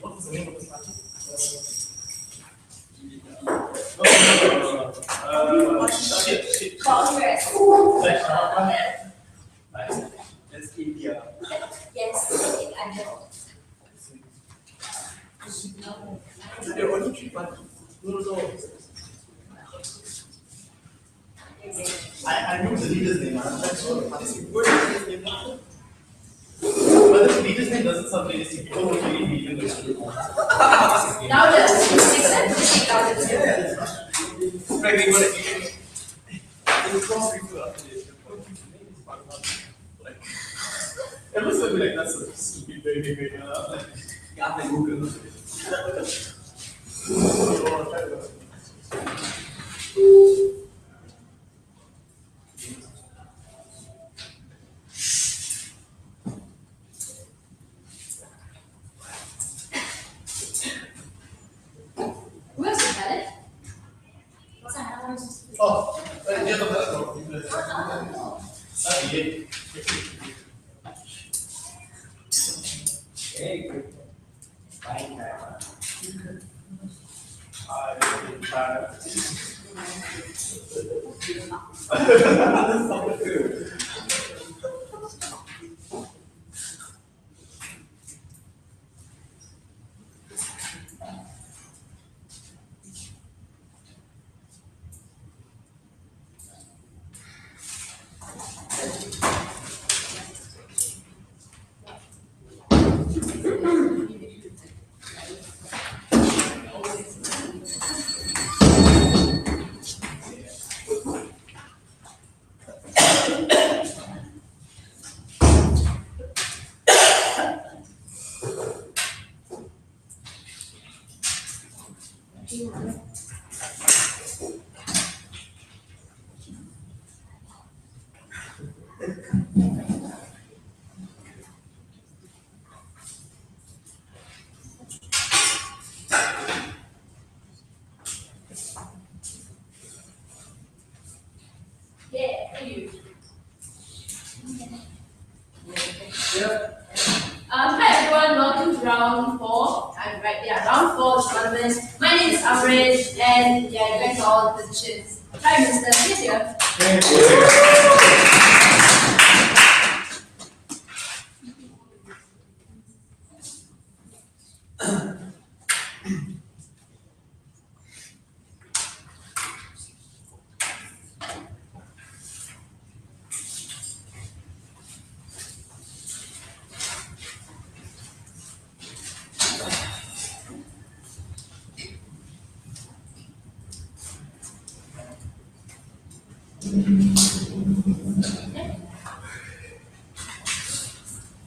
What was the name of the party? Congress. That's India. Yes, I know. There are only 3 parties. No. I know the leader's name. I'm not sure the party's name. What is his name? But the leader's name doesn't sound realistic. You don't really need to know. Louder. Except louder. Right, they got it. It's cross people after this. It looks like that's a stupid baby. Like, yeah, I Google. Who else is that? What's that? Oh, yeah, hey, fine. Hi everyone, welcome to round 4. I'm right there, round 4 of tournament. My name is Amrit, and yeah, you guys are all the positions. Prime Minister, sit here. Yeah.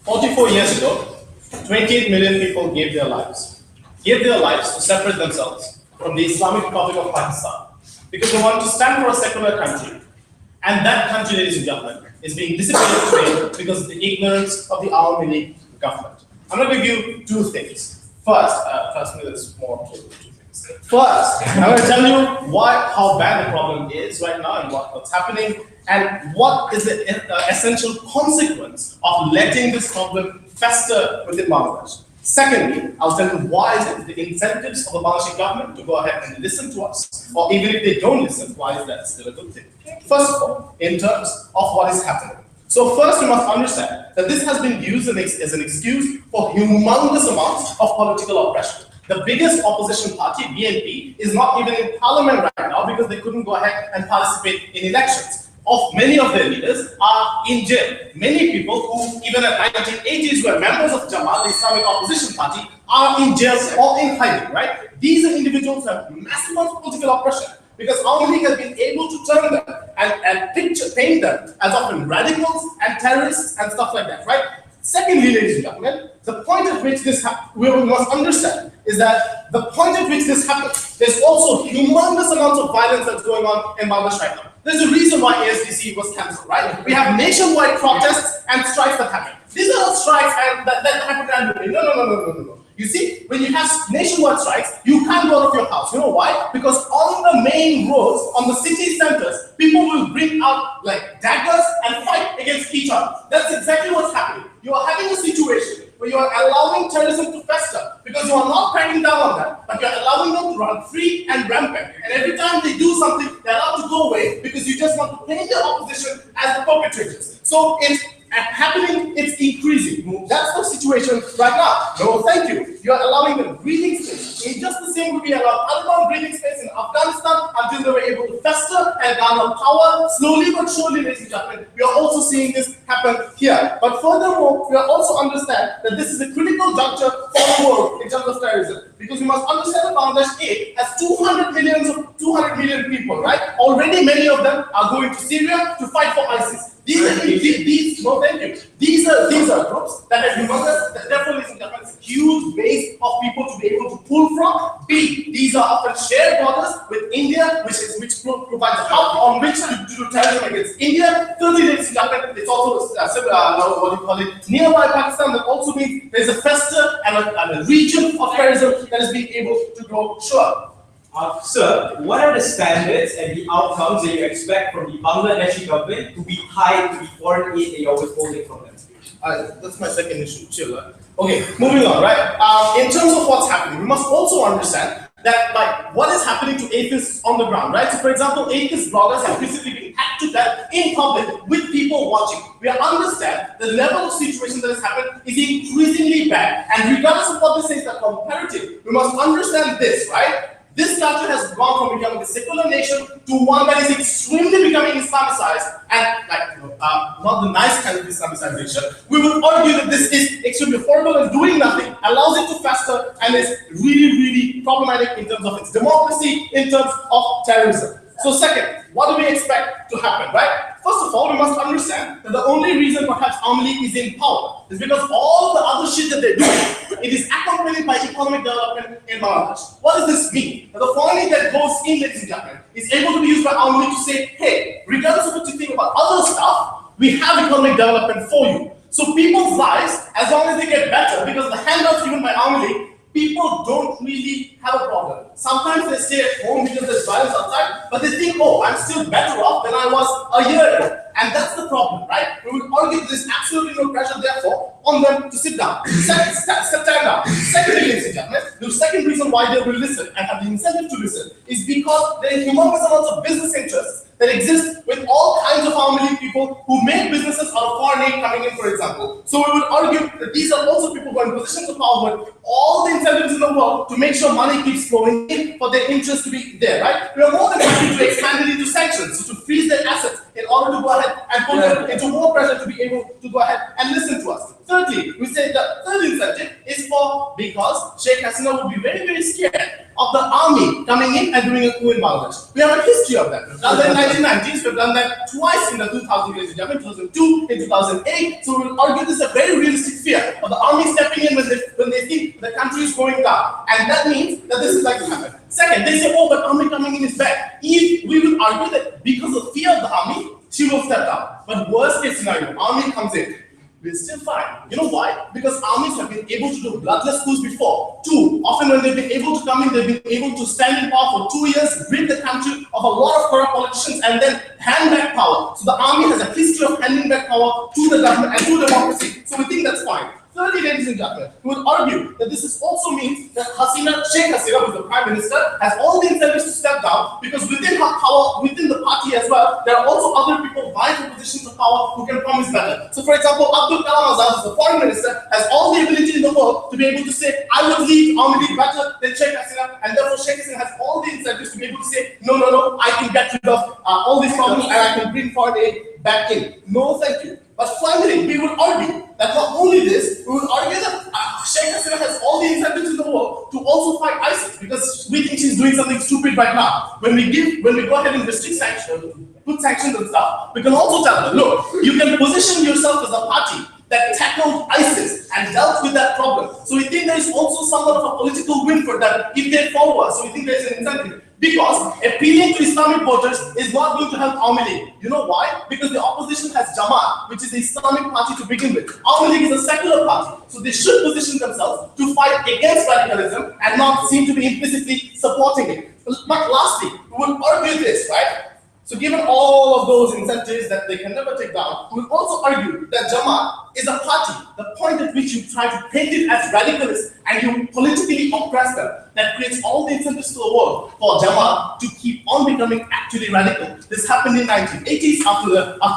44 years ago, 28 million people gave their lives to separate themselves from the Islamic Republic of Pakistan because they wanted to stand for a secular country. And that country, ladies and gentlemen, is being dissipated today because of the ignorance of the IIUM government. I'm going to give you 2 things. First, trust me, there's more to 2 things. First, I'm going to tell you how bad the problem is right now and what's happening, and what is the essential consequence of letting this problem fester within Bangladesh. Secondly, I'll tell you why is it the incentives of the Bangladeshi government to go ahead and listen to us, or even if they don't listen, why is that still a good thing? First of all, in terms of what is happening. So first, you must understand that this has been used as an excuse for humongous amounts of political oppression. The biggest opposition party, BNP, is not even in parliament right now because they couldn't go ahead and participate in elections. Many of their leaders are in jail. Many people who, even at 1980s, were members of Jamaat, the Islamic opposition party, are in jail or in hiding, right? These are individuals who have massive amounts of political oppression because our league has been able to turn them and paint them as often radicals and terrorists and stuff like that, right? Secondly, ladies and gentlemen, the point at which this we must understand is that the point at which this happens, there's also humongous amounts of violence that's going on in Bangladesh right now. There's a reason why ASDC was cancelled, right? We have nationwide protests and strikes that happen. These are not strikes and that happen randomly. No. You see, when you have nationwide strikes, you can't go out of your house. You know why? Because on the main roads, on the city centers, people will bring out like daggers and fight against each other. That's exactly what's happening. You are having a situation where you are allowing terrorism to fester because you are not cracking down on that, but you are allowing them to run free and rampant. And every time they do something, they're allowed to go away because you just want to paint the opposition as the perpetrators. So it's happening, it's increasing. That's the situation right now. No, thank you. You are allowing them breathing space. In just the same way we allowed Taliban breathing space in Afghanistan until they were able to fester and garner power. Slowly but surely, ladies and gentlemen, we are also seeing this happen here. But furthermore, we are also understand that this is a critical juncture for the world in terms of terrorism. Because we must understand that Bangladesh has 200 million people, right? Already many of them are going to Syria to fight for ISIS. These are groups that have humongous, therefore is a huge base of people to be able to pull from. B, these are often shared borders with India, which provides a hub on which to do terrorism against India. Thirdly, ladies and gentlemen, it's also nearby Pakistan. That also means there's a fester and a region of terrorism that is being able to grow. Sure. Sir, what are the standards and the outcomes that you expect from the Bangladeshi government to be tied to the foreign aid that you're withholding from them? That's my second issue. Chill. Okay, moving on, right? In terms of what's happening, we must also understand that, like, what is happening to atheists on the ground, right? So, for example, atheist bloggers have recently been hacked to death in public with people watching. We understand the level of situation that has happened is increasingly bad, and regardless of what this says, that comparative, we must understand this, right? This country has gone from becoming a secular nation to one that is extremely becoming Islamicized and not the nice kind of Islamicization. We would argue that this is extremely horrible and doing nothing, allows it to fester, and is really problematic in terms of its democracy, in terms of terrorism. So second, what do we expect to happen, right? First of all, we must understand that the only reason perhaps Army League is in power is because all the other shit that they're doing, it is accompanied by economic development in Bangladesh. What does this mean? That the foreign aid that goes in, ladies and gentlemen, is able to be used by Army League to say, hey, regardless of what you think about other stuff, we have economic development for you. So people's lives, as long as they get better, because the handouts given by Army League, people don't really have a problem. Sometimes they stay at home because there's violence outside, but they think, oh, I'm still better off than I was a year ago. And that's the problem, right? We would argue there's absolutely no pressure, therefore, on them to sit down. Stand down. Secondly, ladies and gentlemen, the second reason why they will listen and have the incentive to listen is because there is humongous amounts of business interests that exist with all kinds of Army people who make businesses out of foreign aid coming in, for example. So we would argue that these are also people who are in positions of power with all the incentives in the world to make sure money keeps flowing in for their interest to be there, right? We are more than happy to expand it into sanctions, so to freeze their assets in order to go ahead and put them into more pressure to be able to go ahead and listen to us. Thirdly, we say the third incentive is because Sheikh Hasina would be very scared of the army coming in and doing a coup in Bangladesh. We have a history of that. We've done that in the 1990s, we've done that twice in the 2002, in 2008. So we will argue this is a very realistic fear of the army stepping in when they think the country is going down. And that means that this is likely to happen. Second, they say, oh, but army coming in is bad. If we will argue that because of fear of the army, she will step down. But worst case scenario, army comes in, we're still fine. You know why? Because armies have been able to do bloodless coups before. Two, often when they've been able to come in, they've been able to stand in power for 2 years, rid the country of a lot of corrupt politicians, and then hand back power. So the army has a history of handing back power to the government and to democracy. So we think that's fine. Thirdly, ladies and gentlemen, we would argue that this also means that Sheikh Hasina, who is the Prime Minister, has all the incentives to step down because within her power, within the party as well, there are also other people vying for positions of power who can promise better. So, for example, Abdul Kalam Azad, the Foreign Minister, has all the ability in the world to be able to say, I would lead Army League better than Sheikh Hasina, and therefore Sheikh Hasina has all the incentives to be able to say, no, I can get rid of all these problems and I can bring foreign aid back in. No, thank you. But finally, we would argue that not only this, we would argue that Sheikh Hasina has all the incentives in the world to also fight ISIS because we think she's doing something stupid right now. When we go ahead and restrict sanctions, put sanctions and stuff, we can also tell them, look, you can position yourself as a party that tackled ISIS and dealt with that problem. So we think there is also somewhat of a political win for them if they follow us. So we think there is an incentive. Because appealing to Islamic voters is not going to help Awami League. You know why? Because the opposition has Jamaat, which is the Islamic party to begin with. Awami League is a secular party, so they should position themselves to fight against radicalism and not seem to be implicitly supporting it. But lastly, we will argue this, right? So given all of those incentives that they can never take down, we will also argue that Jamaat is a party, the point at which you try to paint it as radicalist and you politically oppress them, that creates all the incentives to the world for Jamaat to keep on becoming actually radical. This happened in the 1980s after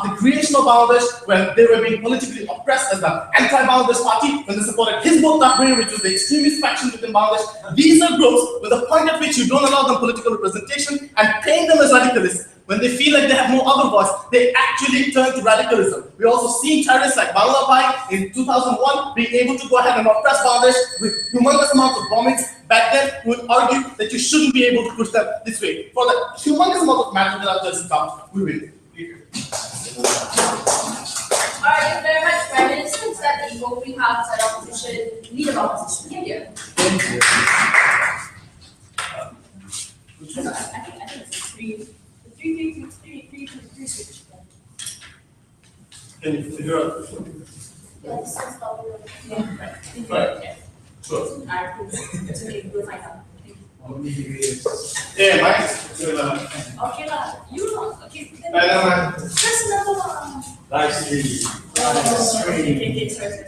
the creation of Bangladesh, when they were being politically oppressed as the anti-Bangladesh party, when they supported Hizbut Tahrir, which was the extremist faction within Bangladesh. These are groups with the point at which you don't allow them political representation and paint them as radicalists. When they feel like they have no other voice, they actually turn to radicalism. We also see terrorists like Bangla Pai in 2001 being able to go ahead and oppress Bangladesh with humongous amounts of bombings. Back then, we would argue that you shouldn't be able to push them this way. For the humongous amount of matter that I've just come, we will. Alright, thank you very much, Prime Minister. Is that the opening house and opposition, leader of opposition? Thank you. I think it's three switch. Can you figure out? Yes, Right. Sure. Alright, cool. It's okay, we'll find out. Yeah, mine. Okay, you know, okay. I know, man. Just another one. Live stream. Okay, sorry.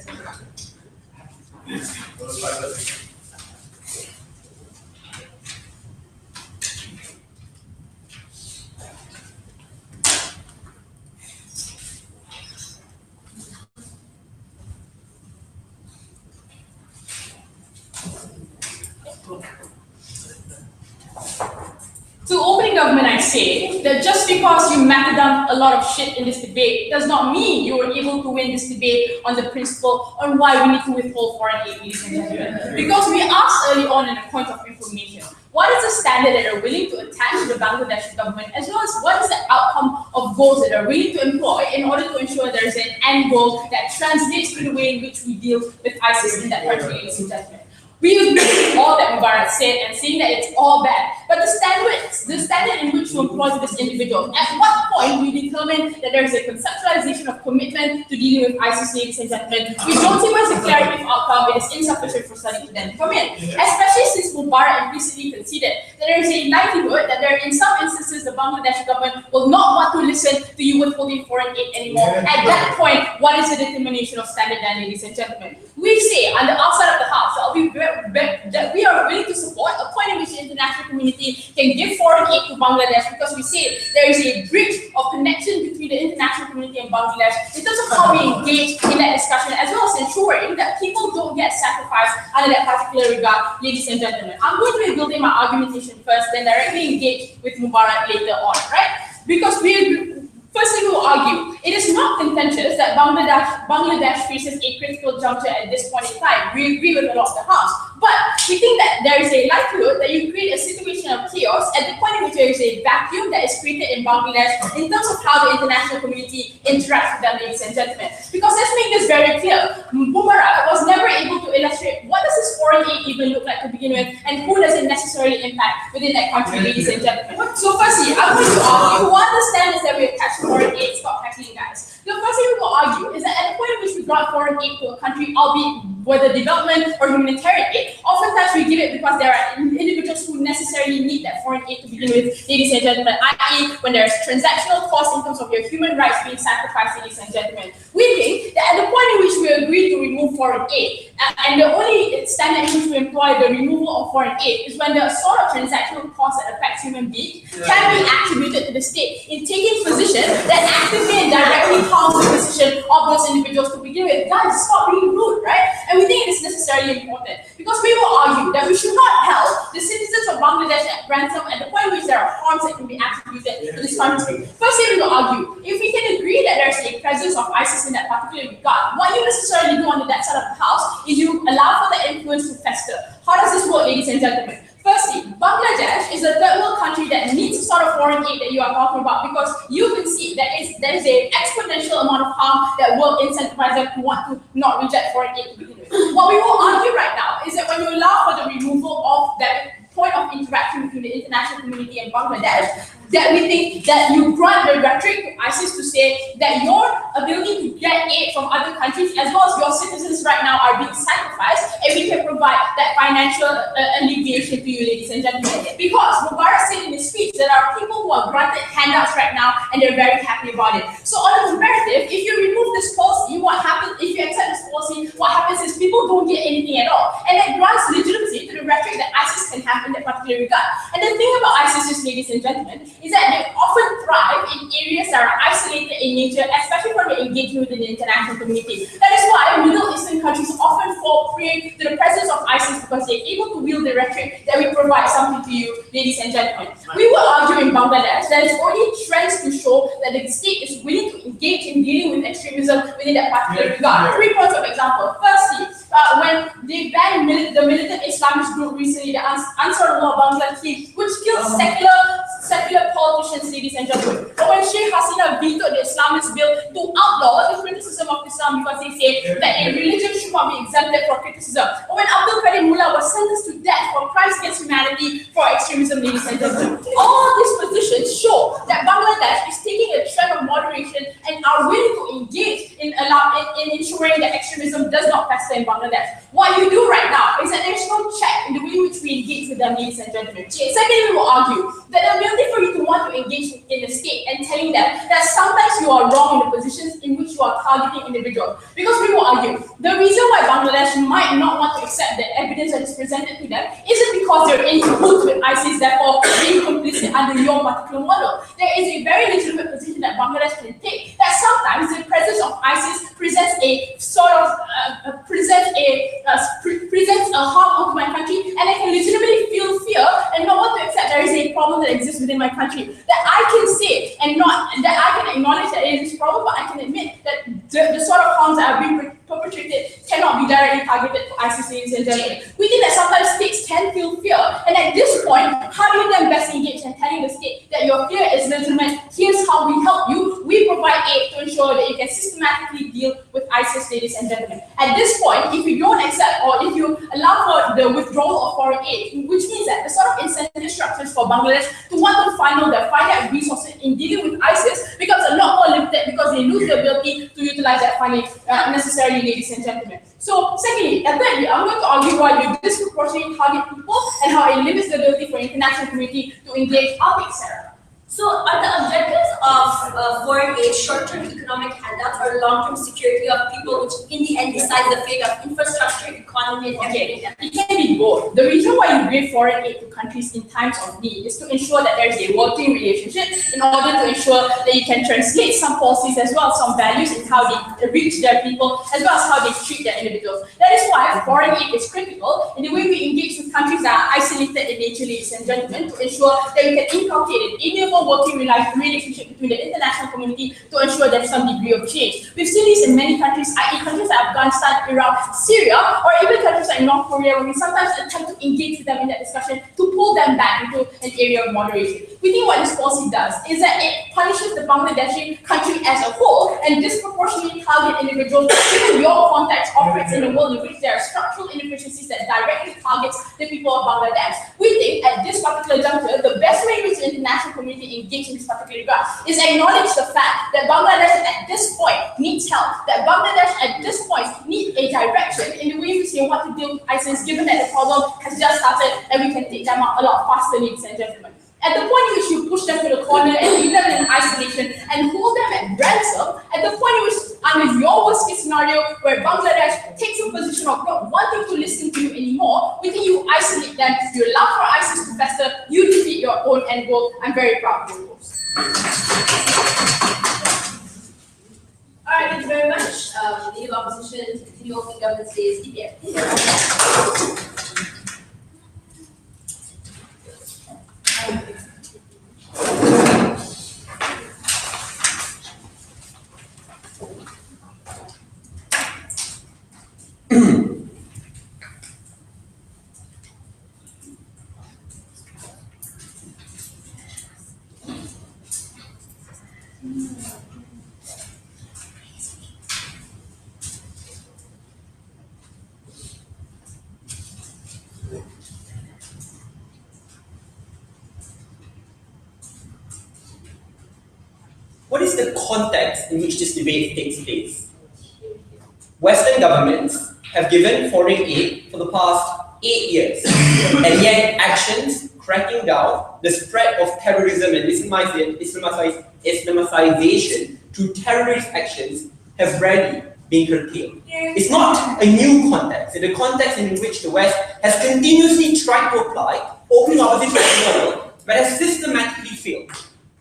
To opening government, I say that just because you macadam a lot of shit in this debate does not mean you were able to win this debate on the principle on why we need to withhold foreign aid, ladies and gentlemen. Because we asked early on in a point of information, what is the standard that are willing to attach to the Bangladesh government, as well as what is the outcome of goals that are willing to employ in order to ensure there is an end goal that translates to the way in which we deal with ISIS in that country, ladies and gentlemen. We agree with all that Mubarak said and saying that it's all bad. But the standard in which you employ this individual, at what point we determine that there is a conceptualization of commitment to dealing with ISIS, ladies and gentlemen, we don't see what's a clarity of outcome. It is insufficient for study to then come in. Especially since Mubarak implicitly conceded that there is a likelihood that there, in some instances, the Bangladesh government will not want to listen to you withholding foreign aid anymore. At that point, what is the determination of standard then, ladies and gentlemen? We say on the outside of the house that we are willing to support a point in which the international community can give foreign aid to Bangladesh, because we say there is a bridge of connection between the international community and Bangladesh in terms of how we engage in that discussion, as well as ensuring that people don't get sacrificed under that particular regard, ladies and gentlemen. I'm going to be building my argumentation first, then directly engage with Mubarak later on, right? Because firstly, we will argue, it is not contentious that Bangladesh faces a critical juncture at this point in time. We agree with a lot of the House. But we think that there is a likelihood that you create a situation of chaos at the point in which there is a vacuum that is created in Bangladesh in terms of how the international community interacts with them, ladies and gentlemen. Because let's make this very clear. Mubarak was never able to illustrate what does this foreign aid even look like to begin with, and who does it necessarily impact within that country, ladies and gentlemen. So firstly, I'm going to argue, who understands that we attach foreign aid, stop heckling, guys. The first thing we will argue is that at the point in which we grant foreign aid to a country, albeit whether development or humanitarian aid, oftentimes we give it because there are individuals who necessarily need that foreign aid to begin with, ladies and gentlemen, i.e. when there is transactional cost in terms of your human rights being sacrificed, ladies and gentlemen. We think that at the point in which we agree to remove foreign aid, and the only standard in which we employ the removal of foreign aid is when the sort of transactional cost that affects human beings can be attributed to the state in taking position that actively and directly harms the position of those individuals to begin with. Guys, stop being rude, right? And we think it is necessarily important because we will argue that we should not held the citizens of Bangladesh at ransom at the point in which there are harms that can be attributed to this country. Firstly, we will argue, if we can agree that there is a presence of ISIS in that particular regard, what you necessarily do on that side of the house is you allow for the influence to fester. How does this work, ladies and gentlemen? Firstly, Bangladesh is a third world country that needs the sort of foreign aid that that you are talking about, because you can see that there is an exponential amount of harm that will incentivize them to want to not reject foreign aid to begin with. What we will argue right now is that when you allow for the removal of that point of interaction between the international community and Bangladesh, that we think that you grant the rhetoric to ISIS to say that your ability to get aid from other countries, as well as your citizens right now, are being sacrificed, and we can provide that financial alleviation to you, ladies and gentlemen. Because Mubarak said in his speech that there are people who are granted handouts right now, and they're very happy about it. So on a comparative, if you remove this policy, what happens, if you accept this policy, what happens is people don't get anything at all. And that grants legitimacy to the rhetoric that ISIS can have in that particular regard. And the thing about ISIS, ladies and gentlemen, is that they often thrive in areas that are isolated in nature, especially when they're engaging with the international community. That is why Middle Eastern countries often fall prey to the presence of ISIS, because they're able to wield the rhetoric that we provide something to you, ladies and gentlemen. We will argue in Bangladesh that it's already trends to show that the state is willing to engage in dealing with extremism within that particular regard. 3 points of example. Firstly, when they banned the militant Islamist group recently, the Ansarullah Bangladesh, which kills secular politicians, ladies and gentlemen. But when Sheikh Hasina vetoed the Islamist bill to outlaw the criticism of Islam because they say that a religion should not be exempted for criticism. Or when Abdul Karim Mullah was sentenced to death for crimes against humanity for extremism, ladies and gentlemen. All these positions show that Bangladesh is taking a trend of moderation and are willing to engage in ensuring that extremism does not fester in Bangladesh. What you do right now is that there's no check in the way in which we engage with them, ladies and gentlemen. Secondly, we will argue that the ability for you to want to engage in the state and telling them that sometimes you are wrong in the positions in which you are targeting individuals. Because we will argue, the reason why Bangladesh might not want to accept the evidence that is presented to them isn't because they're in cahoots with ISIS, therefore being complicit under your particular model. There is a very legitimate position that Bangladesh can take, that sometimes the presence of ISIS presents a sort of presents a harm onto my country, and I can legitimately feel fear and not want to accept there is a problem that exists within my country. That I can say and not that I can acknowledge that it is a problem, but I can admit that the sort of harms that are being perpetrated cannot be directly targeted to ISIS, ladies and gentlemen. We think that sometimes states can feel fear, and at this point, how do you then best engage in telling the state that your fear is legitimate? Here's how we help you. We provide aid to ensure that you can systematically deal with ISIS, ladies and gentlemen. At this point, if you don't accept or if you allow for the withdrawal of foreign aid, which means that the sort of incentive structures for Bangladesh to want to funnel their finite resources in dealing with ISIS becomes a lot more limited, because they lose the ability to utilize that funding necessarily, ladies and gentlemen. So, secondly, and thirdly, I'm going to argue why you disproportionately target people and how it limits the ability for international community to engage. I'll take Sarah. So, are the objectives of foreign aid short-term economic handouts or long-term security of people, which in the end decide the fate of infrastructure, economy, and everything? It can be both. The reason why you give foreign aid to countries in times of need is to ensure that there is a working relationship, in order to ensure that you can translate some policies as well as some values in how they reach their people, as well as how they treat their individuals. That is why foreign aid is critical in the way we engage with countries that are isolated in nature, ladies and gentlemen, to ensure that we can inculcate an amiable working relationship between the international community to ensure there's some degree of change. We've seen this in many countries, i.e. countries like Afghanistan, Iraq, Syria, or even countries like North Korea, where we sometimes attempt to engage with them in that discussion to pull them back into an area of moderation. We think what this policy does is that it punishes the Bangladeshi country as a whole and disproportionately target individuals, given your context operates in a world in which there are structural inefficiencies that directly targets the people of Bangladesh. We think at this particular juncture, the best way in which the international community engage in this particular regard is acknowledge the fact that Bangladesh at this point needs help, that Bangladesh at this point needs a direction in the way we say what to deal with ISIS, given that the problem has just started and we can take them out a lot faster, ladies and gentlemen. At the point in which you push them to the corner and leave them in isolation and hold them at ransom, at the point in which, under your worst case scenario, where Bangladesh takes a position of not wanting to listen to you anymore, we think you isolate them, you allow for ISIS to fester, you defeat your own end goal. I'm very proud of you. Alright, thank you very much. Leader of Opposition to continue opening government stays DPF. what is the context in which this debate takes place? Western governments have given foreign aid for the past 8 years, and yet actions cracking down the spread of terrorism and Islamization through terrorist actions have rarely been curtailed. It's not a new context. It's a context in which the West has continuously tried to apply open opposition model, but has systematically failed.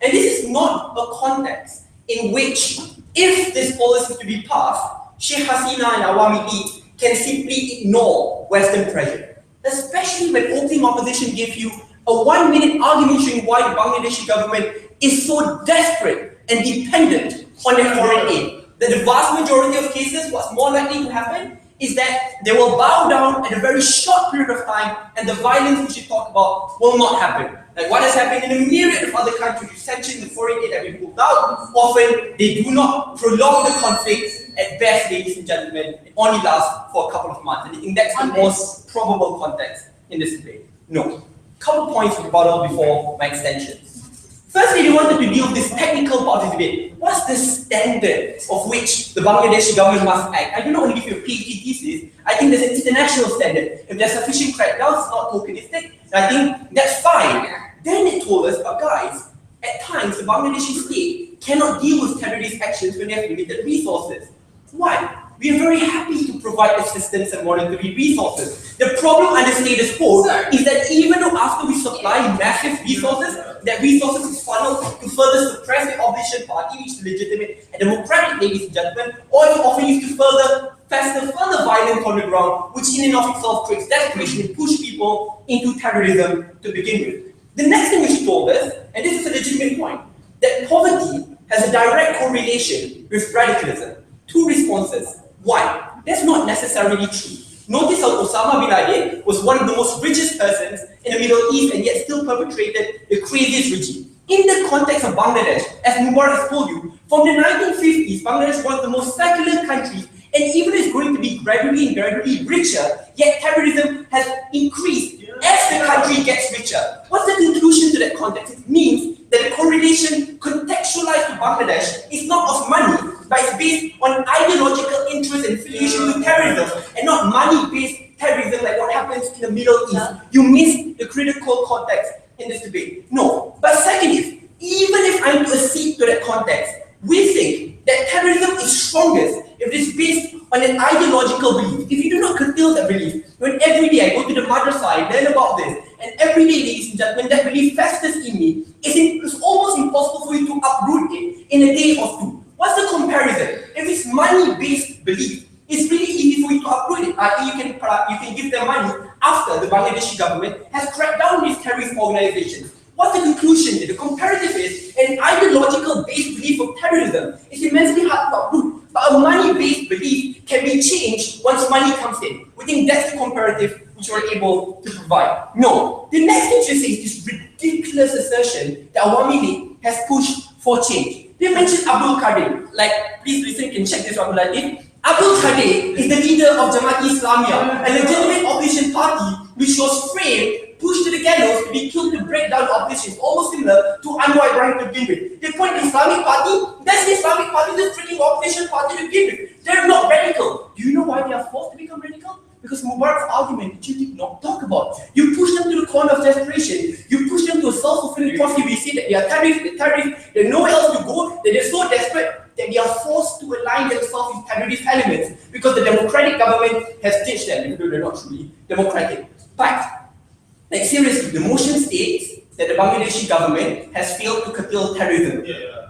And this is not a context in which, if this policy is to be passed, Sheikh Hasina and Awami League can simply ignore Western pressure. Especially when opening opposition gives you a 1-minute argument showing why the Bangladeshi government is so desperate and dependent on their foreign aid. That the vast majority of cases, what's more likely to happen is that they will bow down at a very short period of time, and the violence which you talk about will not happen. Like what has happened in a myriad of other countries, essentially the foreign aid that we pulled out, often they do not prolong the conflict. At best, ladies and gentlemen, it only lasts for a couple of months. And I think that's the most probable context in this debate. No. Couple points of rebuttal before my extension. Firstly, they wanted to deal with this technical part of the debate. What's the standard of which the Bangladeshi government must act? I do not want to give you a PhD thesis. I think there's an international standard. If there's sufficient crackdowns, it's not tokenistic, I think that's fine. Then it told us, but guys, at times the Bangladeshi state cannot deal with terrorist actions when they have limited resources. Why? We are very happy to provide assistance and monetary resources. The problem under status quo is that even though after we supply massive resources, that resources is funneled to further suppress the opposition party, which is legitimate and democratic, ladies and gentlemen, or it's often used to further violence on the ground, which in and of itself creates desperation and push people into terrorism to begin with. The next thing which he told us, and this is a legitimate point, that poverty has a direct correlation with radicalism. Two responses. One, that's not necessarily true. Notice how Osama bin Laden was one of the most richest persons in the Middle East and yet still perpetrated the craziest regime. In the context of Bangladesh, as Mubarak has told you, from the 1950s, Bangladesh was one of the most secular countries, and even is going to be gradually richer, yet terrorism has increased as the country gets richer. What's the conclusion to that context? It means that the correlation contextualized to Bangladesh is not of money, but it's based on ideological interest and affiliation with terrorism, and not money-based terrorism like what happens in the Middle East. You miss the critical context in this debate. No. But second is, even if I'm to accede to that context, we think that terrorism is strongest if it is based on an ideological belief. If you do not curtail that belief, when every day I go to the madrasa, I learn about this, and every day, ladies and gentlemen, that belief festers in me, it's almost impossible for you to uproot it in a day or two. What's the comparison? If it's money-based belief, it's really easy for you to uproot it. You can give them money after the Bangladeshi government has cracked down these terrorist organizations. What's the conclusion? The comparative is an ideological-based belief of terrorism is immensely hard to uproot, but a money-based belief can be changed once money comes in. We think that's the comparative which we're able to provide. No. The next thing you say is this ridiculous assertion that Awami League has pushed for change. They mentioned Abdul Qadir. Like, please listen, you can check this Abdul Qadir. Abdul Qadir is the leader of Jamaat Islamiyah, a legitimate opposition party which was framed, pushed to the gallows to be killed to break down the opposition, almost similar to Anwar Ibrahim to begin with. They point the Islamic Party, that's the Islamic Party, the freaking opposition party to begin with. They're not radical. Do you know why they are forced to become radical? Because Mubarak's argument that you did not talk about. You push them to the corner of desperation. You push them to a self-fulfilling prophecy. We see that they are terrorists, there's nowhere else to go, that they're so desperate that they are forced to align themselves with terrorist elements because the democratic government has ditched them, even though they're not truly democratic. But, like seriously, the motion states that the Bangladeshi government has failed to curtail terrorism.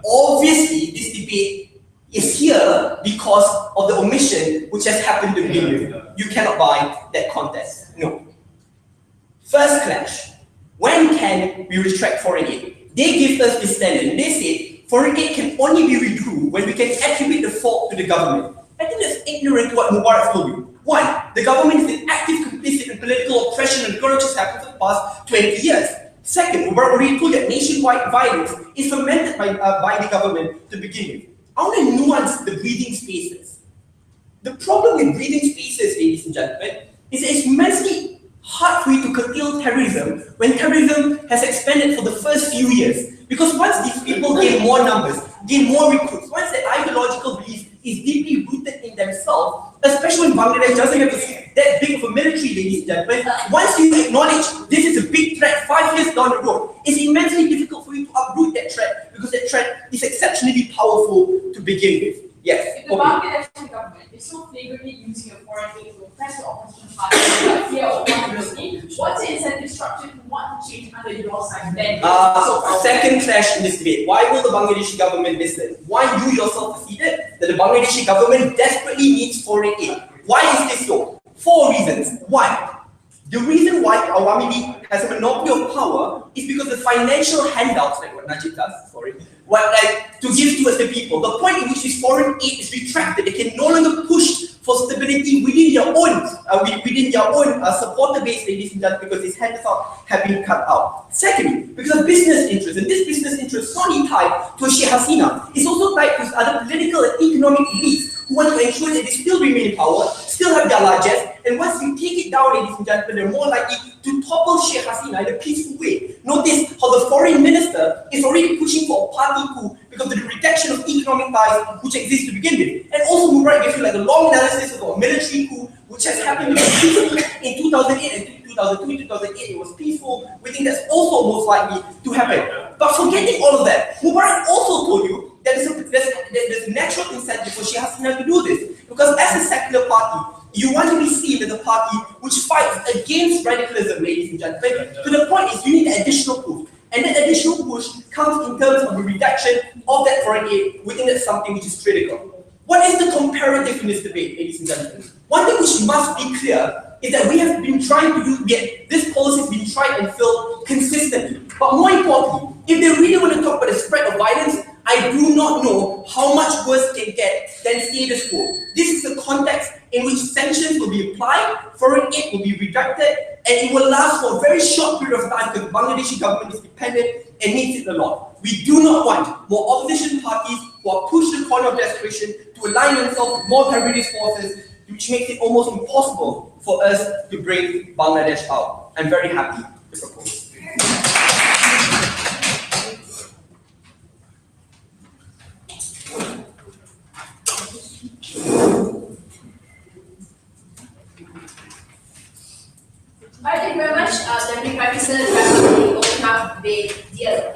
Obviously, this debate is here because of the omission which has happened to begin with. You cannot buy that context. No. First clash. When can we retract foreign aid? They give us this standard. They say foreign aid can only be withdrawn when we can attribute the fault to the government. I think that's ignorant to what Mubarak told you. One, the government is an active complicit in political oppression and corruption has happened for the past 20 years. Second, Mubarak already told that nationwide violence is fomented by the government to begin with. I want to nuance the breathing spaces. The problem with breathing spaces, ladies and gentlemen, is that it's immensely hard for you to curtail terrorism when terrorism has expanded for the first few years. Because once these people gain more numbers, gain more recruits, once their ideological belief is deeply rooted in themselves, especially when Bangladesh doesn't have that big of a military, ladies and gentlemen, once you acknowledge this is a big threat 5 years down the road, it's immensely difficult for you to uproot that threat because that threat is exceptionally powerful to begin with. Yes. If the Bangladeshi government is so flagrantly using a foreign aid to oppress the opposition party without fear of controversy, what's the incentive structure to want to change under your side then? Second clash in this debate. Why will the Bangladeshi government listen? Why you yourself conceded that the Bangladeshi government desperately needs foreign aid? Why is this so? 4 reasons. 1. The reason why Awami League has a monopoly of power is because the financial handouts, like what Najib does, to give towards the people, the point in which this foreign aid is retracted, they can no longer push for stability within their own supporter base, ladies and gentlemen, because these handouts have been cut out. Secondly, because of business interests, and this business interest is not only tied to Sheikh Hasina, it's also tied to other political and economic elites who want to ensure that they still remain in power, still have their largesse, and once you take it down, ladies and gentlemen, they're more likely to topple Sheikh Hasina in a peaceful way. Notice how the foreign minister is already pushing for a party coup because of the rejection of economic ties which exist to begin with. And also Mubarak gives you like a long analysis of a military coup which has happened in 2008 and 2002, 2008, it was peaceful. We think that's also most likely to happen. But forgetting all of that, Mubarak also told you that there's a natural incentive for Sheikh Hasina to do this. Because as a secular party, you want to be seen as a party which fights against radicalism, ladies and gentlemen. To the point is you need an additional push. And that additional push comes in terms of the reduction of that foreign aid. We think that's something which is critical. What is the comparative in this debate, ladies and gentlemen? One thing which must be clear is that we have been trying to do, this policy has been tried and failed consistently. But more importantly, if they really want to talk about the spread of violence, I do not know how much worse can get than status quo. This is the context in which sanctions will be applied, foreign aid will be reducted, and it will last for a very short period of time because the Bangladeshi government is dependent and needs it a lot. We do not want more opposition parties who are pushed to the corner of desperation to align themselves with more terrorist forces, which makes it almost impossible for us to bring Bangladesh out. I'm very happy to propose. Alright, thank you very much, Deputy Prime Minister. The open half debate deal.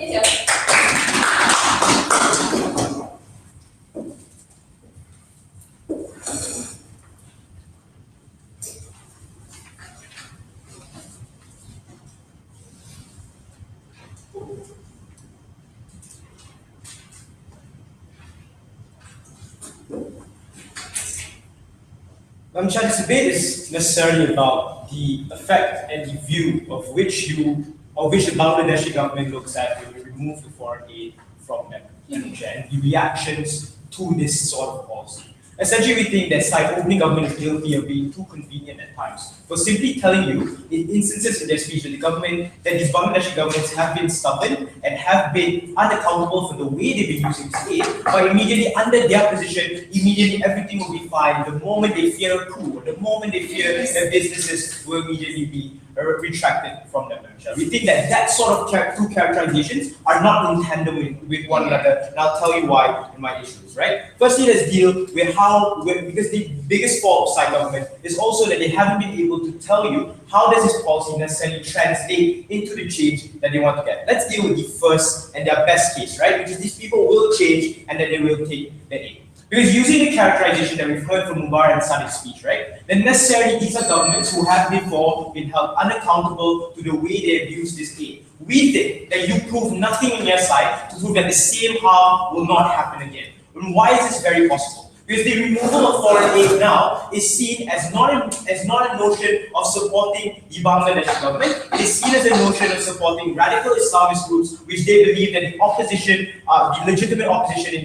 This debate is necessarily about the effect and the view of which the Bangladeshi government looks at when we remove the foreign aid from them and the reactions to this sort of policy. Essentially, we think that side-opening government is guilty of being too convenient at times. For simply telling you, in instances in their speech, that these Bangladeshi governments have been stubborn and have been unaccountable for the way they've been using this aid, but immediately under their position, immediately everything will be fine. The moment they fear a coup, or the moment they fear that businesses will immediately be retracted from them. We think that sort of two characterizations are not in tandem with one another, and I'll tell you why in my issues, right? Firstly, let's deal with because the biggest fault of side government is also that they haven't been able to tell you how does this policy necessarily translate into the change that they want to get. Let's deal with the first and their best case, right? Which is these people will change and then they will take the aid. Because using the characterization that we've heard from Mubarak and Sadiq's speech, right, then necessarily these are governments who have before been held unaccountable to the way they have used this aid. We think that you prove nothing on your side to prove that the same harm will not happen again. And why is this very possible? Because the removal of foreign aid now is seen as not a notion of supporting the Bangladeshi government. It is seen as a notion of supporting radical Islamist groups, which they believe that the opposition, the legitimate opposition in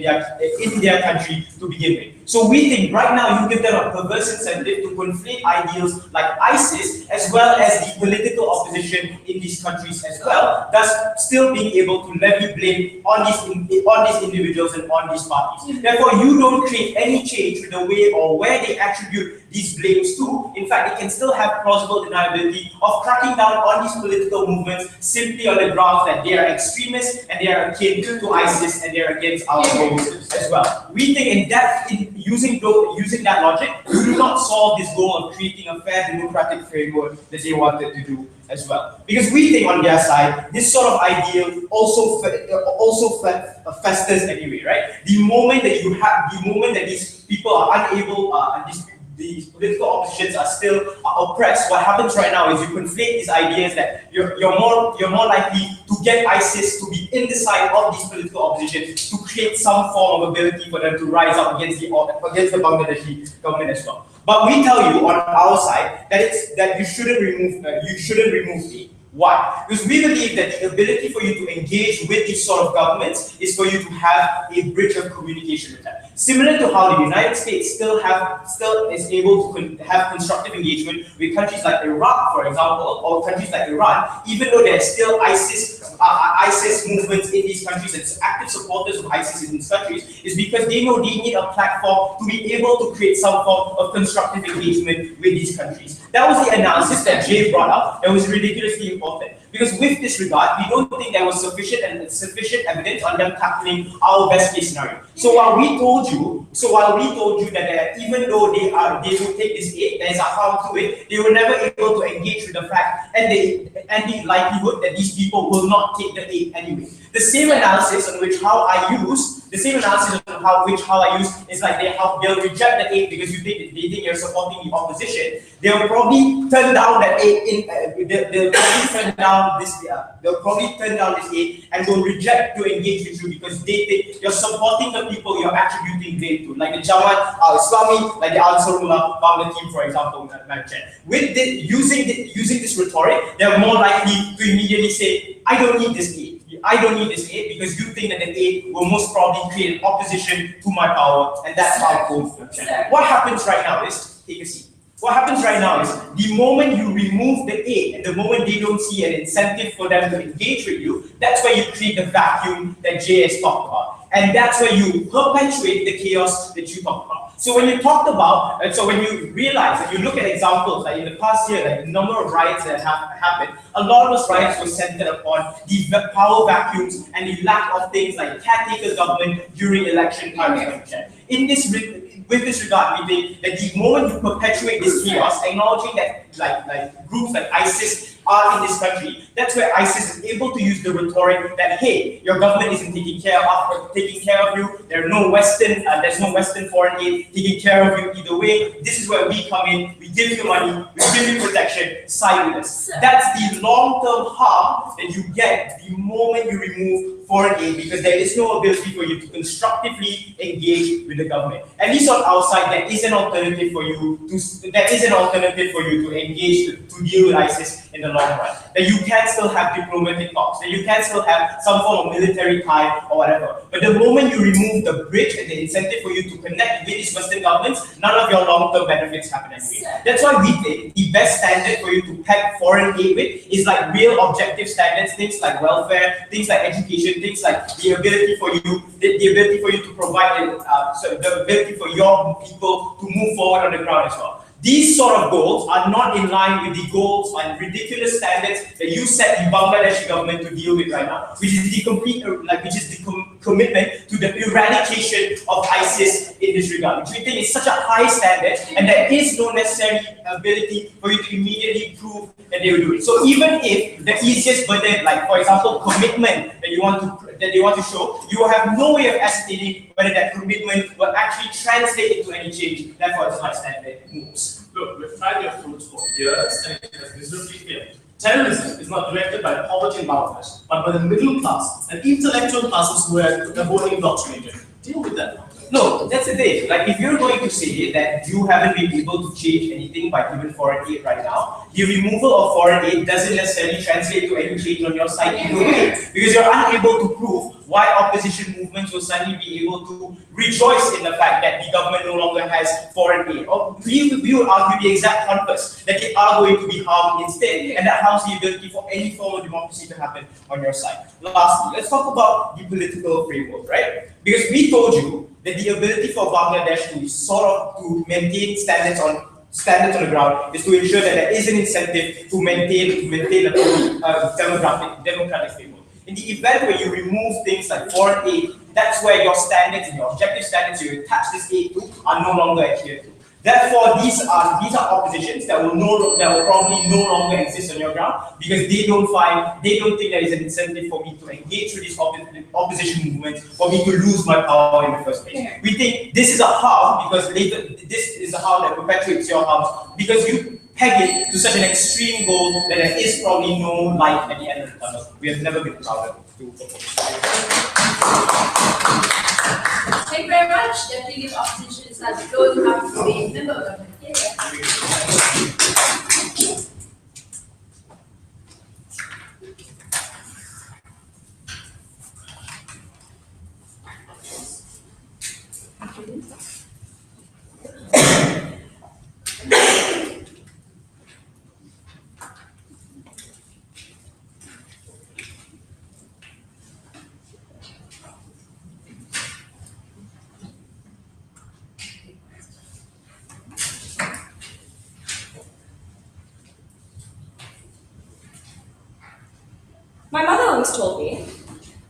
their country to begin with. So we think right now you give them a perverse incentive to conflate ideals like ISIS as well as the political opposition in these countries as well, thus still being able to levy blame on these individuals and on these parties. Therefore, you don't create any change with the way or where they attribute these blames to. In fact, it can still have plausible deniability of cracking down on these political movements simply on the grounds that they are extremists and they are akin to ISIS and they are against our goals as well. We think in using that logic, we do not solve this goal of creating a fair democratic framework that they wanted to do as well. Because we think on their side, this sort of ideal also festers anyway, right? The moment that these people are unable, these political oppositions are still oppressed, what happens right now is you conflate these ideas that you're more likely to get ISIS to be in the side of these political opposition to create some form of ability for them to rise up against the Bangladeshi government as well. But we tell you on our side that you shouldn't remove it. Why? Because we believe that the ability for you to engage with these sort of governments is for you to have a bridge of communication with them. Similar to how the United States still is able to have constructive engagement with countries like Iraq, for example, or countries like Iran, even though there are still ISIS movements in these countries and active supporters of ISIS in these countries, is because they know they need a platform to be able to create some form of constructive engagement with these countries. That was the analysis that Jay brought up. That was ridiculously important. Because with this regard, we don't think there was sufficient evidence on them tackling our best case scenario. So while we told you that even though they will take this aid, there is a harm to it, they were never able to engage with the fact and the likelihood that these people will not take the aid anyway. The same analysis on which how I use is like they'll reject the aid because they think you're supporting the opposition. They'll probably turn down that aid. They'll probably turn down this aid and will reject to engage with you because they think you're supporting the people you're attributing blame to, like the Jamaat Islami, like the Ansarullah Bangla team, for example. With using this rhetoric, they're more likely to immediately say, I don't need this aid. I don't need this aid because you think that the aid will most probably create an opposition to my power, and that's how it goes. What happens right now is, take a seat. What happens right now is, the moment you remove the aid and the moment they don't see an incentive for them to engage with you, that's where you create the vacuum that Jay has talked about. And that's where you perpetuate the chaos that you talked about. So when you talked about, and so when you realize that you look at examples, like in the past year, like the number of riots that have happened, a lot of those riots were centered upon the power vacuums and the lack of things like caretaker government during election times. With this regard, we think that the moment you perpetuate this chaos, acknowledging that like groups like ISIS are in this country, that's where ISIS is able to use the rhetoric that, hey, your government isn't taking care of you. There's no Western foreign aid taking care of you either way. This is where we come in. We give you money. We give you protection. Side with us. That's the long-term harm that you get the moment you remove foreign aid, because there is no ability for you to constructively engage with the government. At least on our side, there is an alternative for you to engage to deal with ISIS in the long run. That you can still have diplomatic talks, that you can still have some form of military tie or whatever. But the moment you remove the bridge and the incentive for you to connect with these Western governments, none of your long-term benefits happen anyway. That's why we think the best standard for you to peg foreign aid with is like real objective standards, things like welfare, things like education, things like the ability for you to provide the ability for your people to move forward on the ground as well. These sort of goals are not in line with the goals and ridiculous standards that you set the Bangladeshi government to deal with right now, which is the commitment to the eradication of ISIS in this regard, which we think is such a high standard, and there is no necessary ability for you to immediately prove that they will do it. So even if the easiest burden, like for example, commitment that they want to show, you will have no way of ascertaining whether that commitment will actually translate into any change. Therefore, it's not standard moves. Look, we've tried your fruits for years and it has miserably failed. Terrorism is not directed by the poverty in Bangladesh, but by the middle class and intellectual classes who are wholly indoctrinated. Deal with that. No, that's the thing. Like, if you're going to say that you haven't been able to change anything by giving foreign aid right now, the removal of foreign aid doesn't necessarily translate to any change on your side either way, because you're unable to prove why opposition movements will suddenly be able to rejoice in the fact that the government no longer has foreign aid. Or we would argue the exact converse, that they are going to be harmed instead, and that harms the ability for any form of democracy to happen on your side. Lastly, let's talk about the political framework, right? Because we told you that the ability for Bangladesh to maintain standards on standards on the ground is to ensure that there is an incentive to maintain a democratic framework. In the event where you remove things like foreign aid, that's where your standards and your objective standards you attach this aid to are no longer adhered to. Therefore, these are oppositions that will probably no longer exist on your ground because they don't think there is an incentive for me to engage with this opposition movement, for me to lose my power in the first place. Yeah. We think this is a harm because this is a harm that perpetuates your harms because you peg it to such an extreme goal that there is probably no light at the end of the tunnel. We have never been prouder to propose. Thank you very much. Deputy Leader of Opposition is like those who have to say member of government. My mother always told me,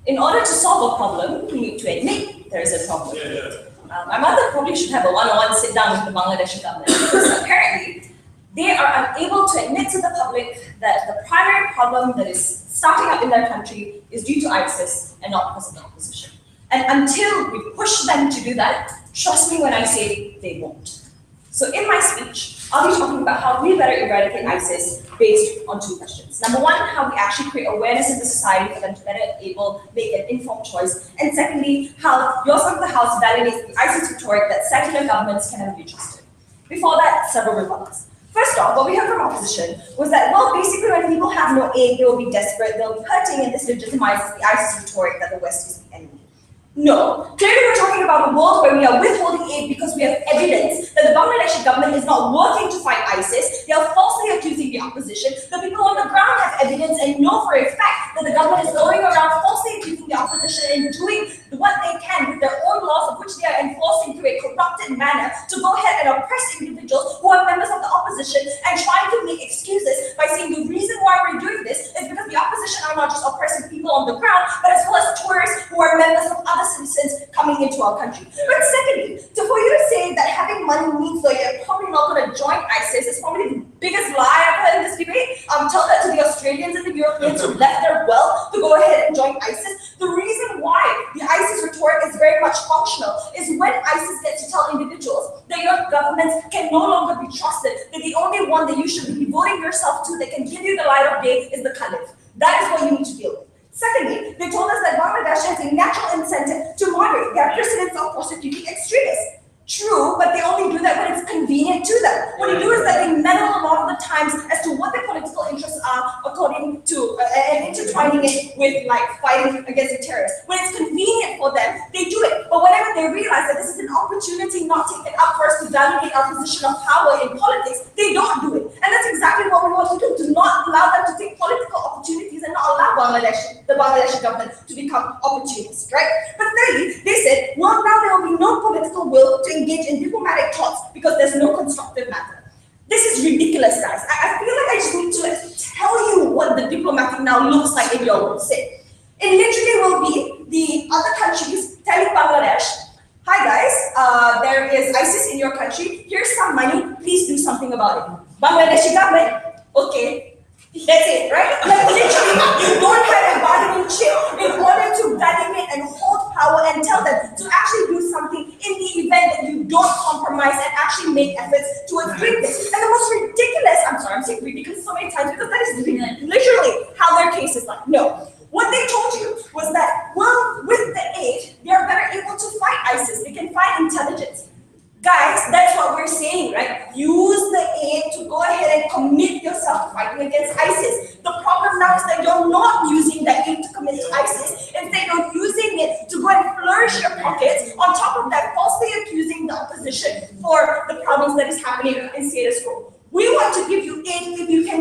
in order to solve a problem, you need to admit there is a problem. My mother probably should have a one-on-one sit down with the Bangladeshi government because apparently they are unable to admit to the public that the primary problem that is starting up in their country is due to ISIS and not because of the opposition. And until we push them to do that, trust me when I say they won't. So in my speech, I'll be talking about how we better eradicate ISIS based on two questions. Number one, how we actually create awareness in the society for them to better make an informed choice. And secondly, how your side of the House validates the ISIS rhetoric that secular governments can never be trusted. Before that, several rebuttals. First off, what we heard from opposition was that, well, basically when people have no aid, they will be desperate, they'll be hurting, and this legitimizes the ISIS rhetoric that the West is the enemy. No, clearly we're talking about a world where we are withholding aid because we have evidence that the Bangladeshi government is not working to fight ISIS. They are falsely accusing the opposition. The people on the ground have evidence and know for a fact that the government is going around falsely accusing the opposition and doing what they can with their own laws, of which they are enforcing through a corrupted manner, to go ahead and oppress individuals who are members of the opposition and trying to make excuses by saying the reason why we're doing this is because the opposition are not just oppressing people on the ground, but as well as tourists who are members of other citizens coming into our country. But secondly, for you to say that having money means that you're probably not going to join ISIS is probably the biggest lie I've heard in this debate. Tell that to the Australians and the Europeans who left their wealth to go ahead and join ISIS. The reason why the ISIS rhetoric is very much functional is when ISIS gets to tell individuals that your governments can no longer be trusted, that the only one that you should be devoting yourself to that can give you the light of day is the caliph. That is what you need to deal with. Secondly, they told us that Bangladesh has a natural incentive to moderate. There are precedents of prosecuting extremists. True, but they only do that when it's convenient to them. What they do is that they meddle a lot of the times as to what their political interests are according to, and intertwining it with like fighting against the terrorists. When it's convenient for them, they do it. But whenever they realize that this is an opportunity not taken up for us to validate our position of power in politics, they don't do it. And that's exactly what we want to do. Do not allow them to take political opportunities and not allow the Bangladeshi government to become opportunists, right? But thirdly, they said, well, now there will be no political will to engage in diplomatic talks because there's no constructive matter. This is ridiculous, guys. I feel like I just need to tell you what the diplomatic now looks like in your own state. It literally will be the other countries telling Bangladesh, hi guys, there is ISIS in your country, here's some money, please do something about it. Bangladeshi government, okay. That's it, right? Like literally, you don't have a bargaining chip in order to validate and hold power and tell them to actually do something in the event that you don't compromise and actually make efforts towards doing this. And the most ridiculous, I'm sorry, I'm saying ridiculous so many times because that is literally how their case is like. No. What they told you was that, well, with the aid, they are better able to fight ISIS. They can fight intelligence. Guys, that's what we're saying, right? Use the aid to go ahead and commit yourself to fighting against ISIS. The problem now is that you're not using that aid to commit to ISIS. Instead, you're using it to go and flourish your pockets. On top of that, falsely accusing the opposition for the problems that is happening in status quo. We want to give you aid if you can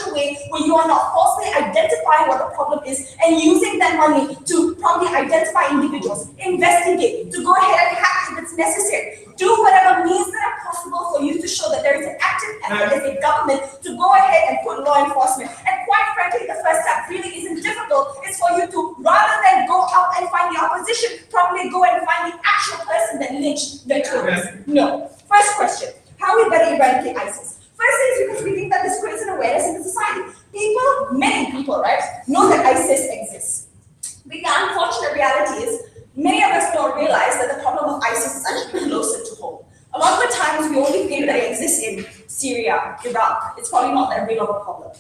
actual way where you are not falsely identifying what the problem is and using that money to probably identify individuals, investigate, to go ahead and hack if it's necessary. Do whatever means that are possible for you to show that there is an active effort as a government to go ahead and put law enforcement. And quite frankly, the first step really isn't difficult. It's for you to, rather than go out and find the opposition, probably go and find the actual person that lynched the terrorists. No. First question, how are we better eradicate ISIS? First thing is because we think that this creates an awareness in the society. People, many people, right, know that ISIS exists. The unfortunate reality is, many of us don't realize that the problem of ISIS is actually closer to home. A lot of the times we only think that it exists in Syria, Iraq. It's probably not that big of a problem.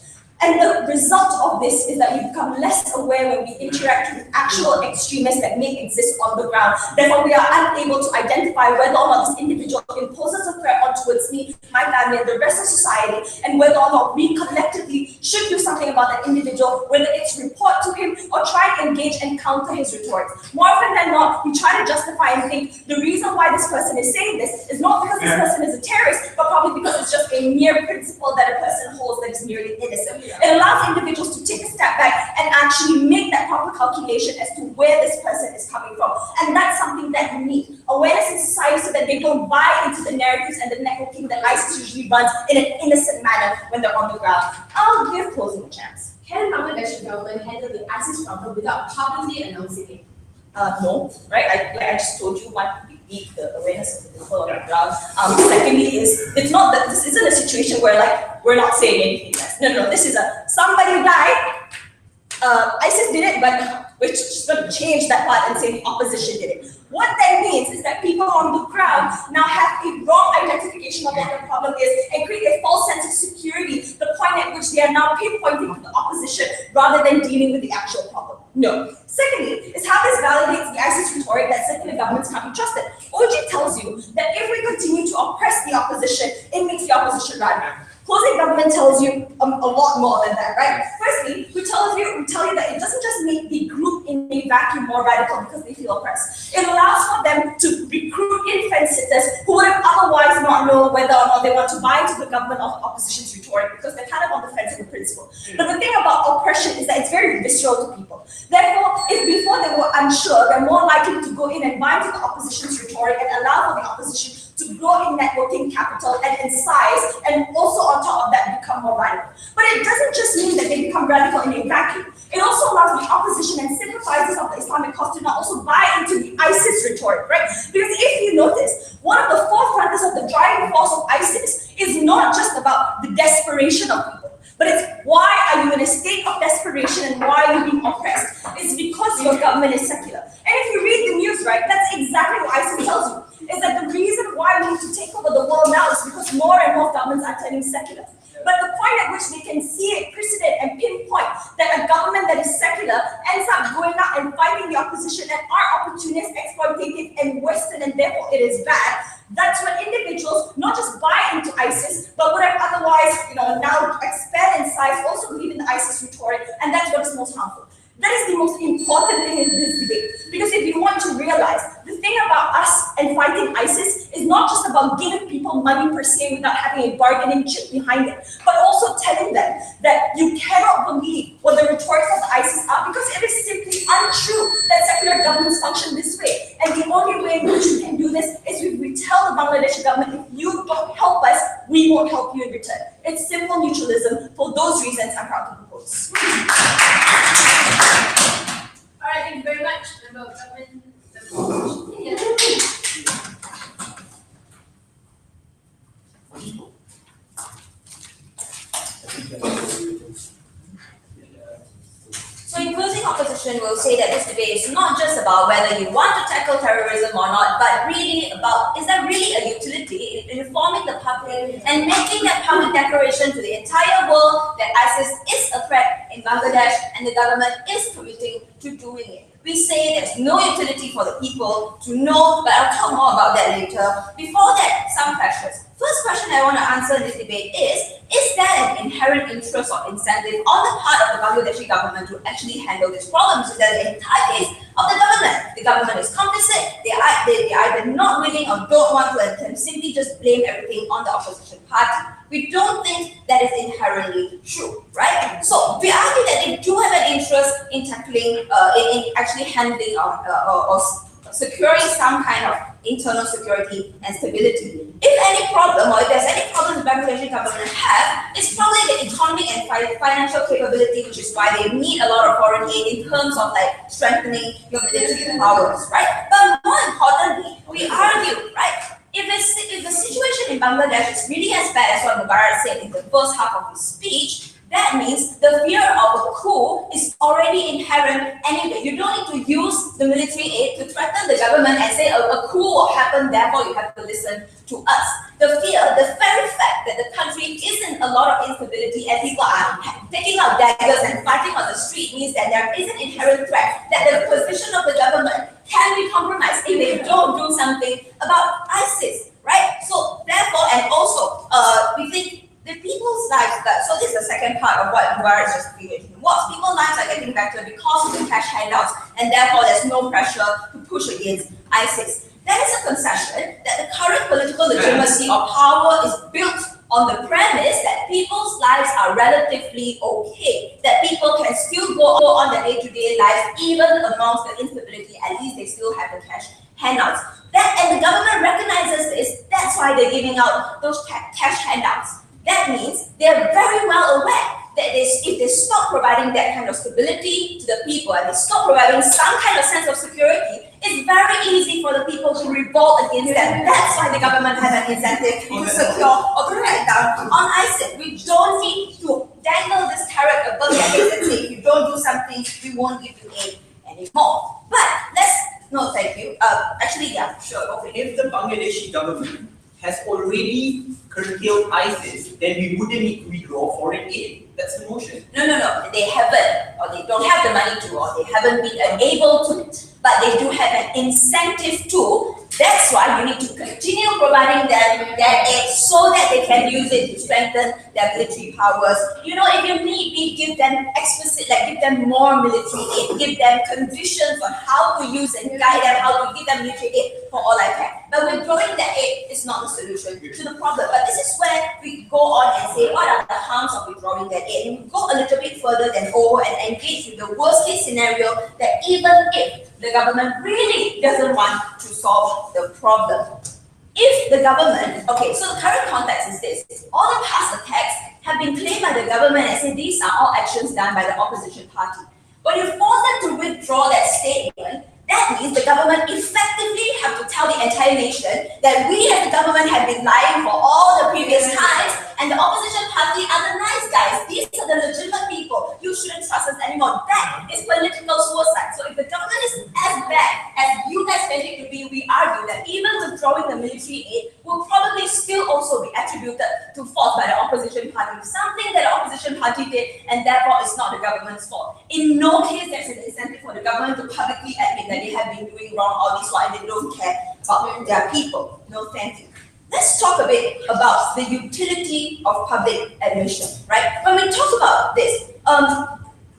And the result of this is that we become less aware when we interact with actual extremists that may exist on the ground. Therefore, we are unable to identify whether or not this individual imposes a threat on towards me, my family, and the rest of society, and whether or not we collectively should do something about that individual, whether it's report to him or try and engage and counter his rhetorics. More often than not, we try to justify and think the reason why this person is saying this is not because this person is a terrorist, but probably because it's just a mere principle that a person holds that is merely innocent. It allows individuals to take a step back and actually make that proper calculation as to where this person is coming from. And that's something that we need. Awareness in society so that they don't buy into the narratives and the networking that ISIS usually runs in an innocent manner when they're on the ground. I'll give closing a chance. Can Bangladesh government handle the ISIS problem without publicly announcing it? No, right? I just told you one, we need the awareness of the people on the ground. Secondly is, it's not that this isn't a situation where like, we're not saying anything less. No, this is somebody died, ISIS did it, but we're just going to change that part and say the opposition did it. What that means is that people on the ground now have a wrong identification of what the problem is and create a false sense of security, the point at which they are now pinpointing to the opposition rather than dealing with the actual problem. No. Secondly, is how this validates the ISIS rhetoric that secular governments can't be trusted. OG tells you that if we continue to oppress the opposition, it makes the opposition radical. Closing government tells you a lot more than that, right? Firstly, we tell you that it doesn't just make the group in a vacuum more radical because they feel oppressed. It allows for them to recruit in fence sitters who would have otherwise not known whether or not they want to buy into the government of opposition's rhetoric because they're kind of on the fence of the principle. But the thing about oppression is that it's very visceral to people. Therefore, if before they were unsure, they're more likely to go in and buy into the opposition's rhetoric and allow for the opposition to grow in networking capital and in size, and also on top of that become more radical. But it doesn't just mean that they become radical in a vacuum. It also allows the opposition and sympathizers of the Islamic cause to not also buy into the ISIS rhetoric, right? Because if you notice, one of the forefronters of the driving force of ISIS is not just about the desperation of people, but it's why are you in a state of desperation and why are you being oppressed? It's because your government is secular. And if you read the news, right, that's exactly what ISIS tells you. Is that the reason why we need to take over the world now is because more and more governments are turning secular. But the point at which they can see a precedent and pinpoint that a government that is secular ends up going out and fighting the opposition and are opportunist, exploitative, and Western, and therefore it is bad. That's when individuals not just buy into ISIS, but would have otherwise, now expand in size, also believe in the ISIS rhetoric, and that's what is most harmful. That is the most important thing in this debate. Because if you want to realize, the thing about us and fighting ISIS is not just about giving people money per se without having a bargaining chip behind it, but also telling them that you cannot believe what the rhetorics of the ISIS are because it is simply untrue that secular governments function this way. And the only way in which we can do this is if we tell the Bangladeshi government, if you don't help us, we won't help you in return. It's simple neutralism. For those reasons, I'm proud to propose. All right, thank you very much. Member of Government, So in closing, opposition will say that this debate is not just about whether you want to tackle terrorism or not, but really about, is there really a utility in informing the public and making that public declaration to the entire world that ISIS is a threat in Bangladesh and the government is committing to doing it? We say there's no utility for the people to know, but I'll talk more about that later. Before that, some questions. First question I want to answer in this debate is there an inherent interest or incentive on the part of the Bangladeshi government to actually handle this problem so that the entire case of the government. The government is complicit, they either not willing or don't want to, and can simply just blame everything on the opposition party. We don't think that is inherently true, right? So we argue that they do have an interest in tackling, in actually handling or securing some kind of internal security and stability. If any problem, or if there's any problem the Bangladeshi government have, it's probably the economic and financial capability, which is why they need a lot of foreign aid in terms of like strengthening your military powers, right? But more importantly, we argue, right? If the situation in Bangladesh is really as bad as what Mubarak said in the first half of his speech, that means the fear of a coup is already inherent anyway. You don't need to use the military aid to threaten the government and say a coup will happen, therefore you have to listen to us. The very fact that the country is in a lot of instability and people are taking out daggers and fighting on the street means that there is an inherent threat that the position of the government can be compromised if they don't do something about ISIS, right? So therefore, and also, we think the people's lives, so this is the second part of what Mubarak just created was. People's lives are getting better because of the cash handouts, and therefore there's no pressure to push against ISIS. That is a concession that the current political legitimacy of power is built on the premise that people's lives are relatively okay, that people can still go on their day-to-day lives even amongst the instability. At least they still have the cash handouts. And the government recognizes this. That's why they're giving out those cash handouts. That means they're very well aware that if they stop providing that kind of stability to the people and they stop providing some kind of sense of security, it's very easy for the people to revolt against them. That's why the government has an incentive to secure or to crack down on ISIS. We don't need to dangle this carrot above their heads and say, if you don't do something, we won't give you aid anymore. But no, thank you. Actually, yeah, sure, okay. If the Bangladeshi government has already curtailed ISIS, then we wouldn't need to withdraw foreign aid. That's the motion. No. They haven't, or they don't have the money to, or they haven't been able to. But they do have an incentive to. That's why you need to continue providing them that aid so that they can use it to strengthen their military powers. You know, if you need be, give them give them more military aid, give them conditions on how to use and guide them, how to give them military aid for all I can. But withdrawing that aid is not the solution to the problem. But this is where we go on and say, what are the harms of withdrawing that aid? And we go a little bit further than over and engage with the worst case scenario that even if the government really doesn't want to solve the problem. If the government, okay, so the current context is this. All the past attacks have been claimed by the government and say these are all actions done by the opposition party. But you force them to withdraw that statement, that means the government effectively have to tell the entire nation that we as the government have been lying for all the previous times, and the opposition party are the nice guys. These are the legitimate people. You shouldn't trust us anymore. That is political suicide. So if the government is as bad as you guys make it to be, we argue that even withdrawing the military aid will probably still also be attributed to fault by the opposition party. Something that the opposition party did, and therefore it's not the government's fault. In no case there's an incentive for the government to publicly admit that they have been doing wrong all this while they don't care about their people. No, thank you. Let's talk a bit about the utility of public admission, right? When we talk about this,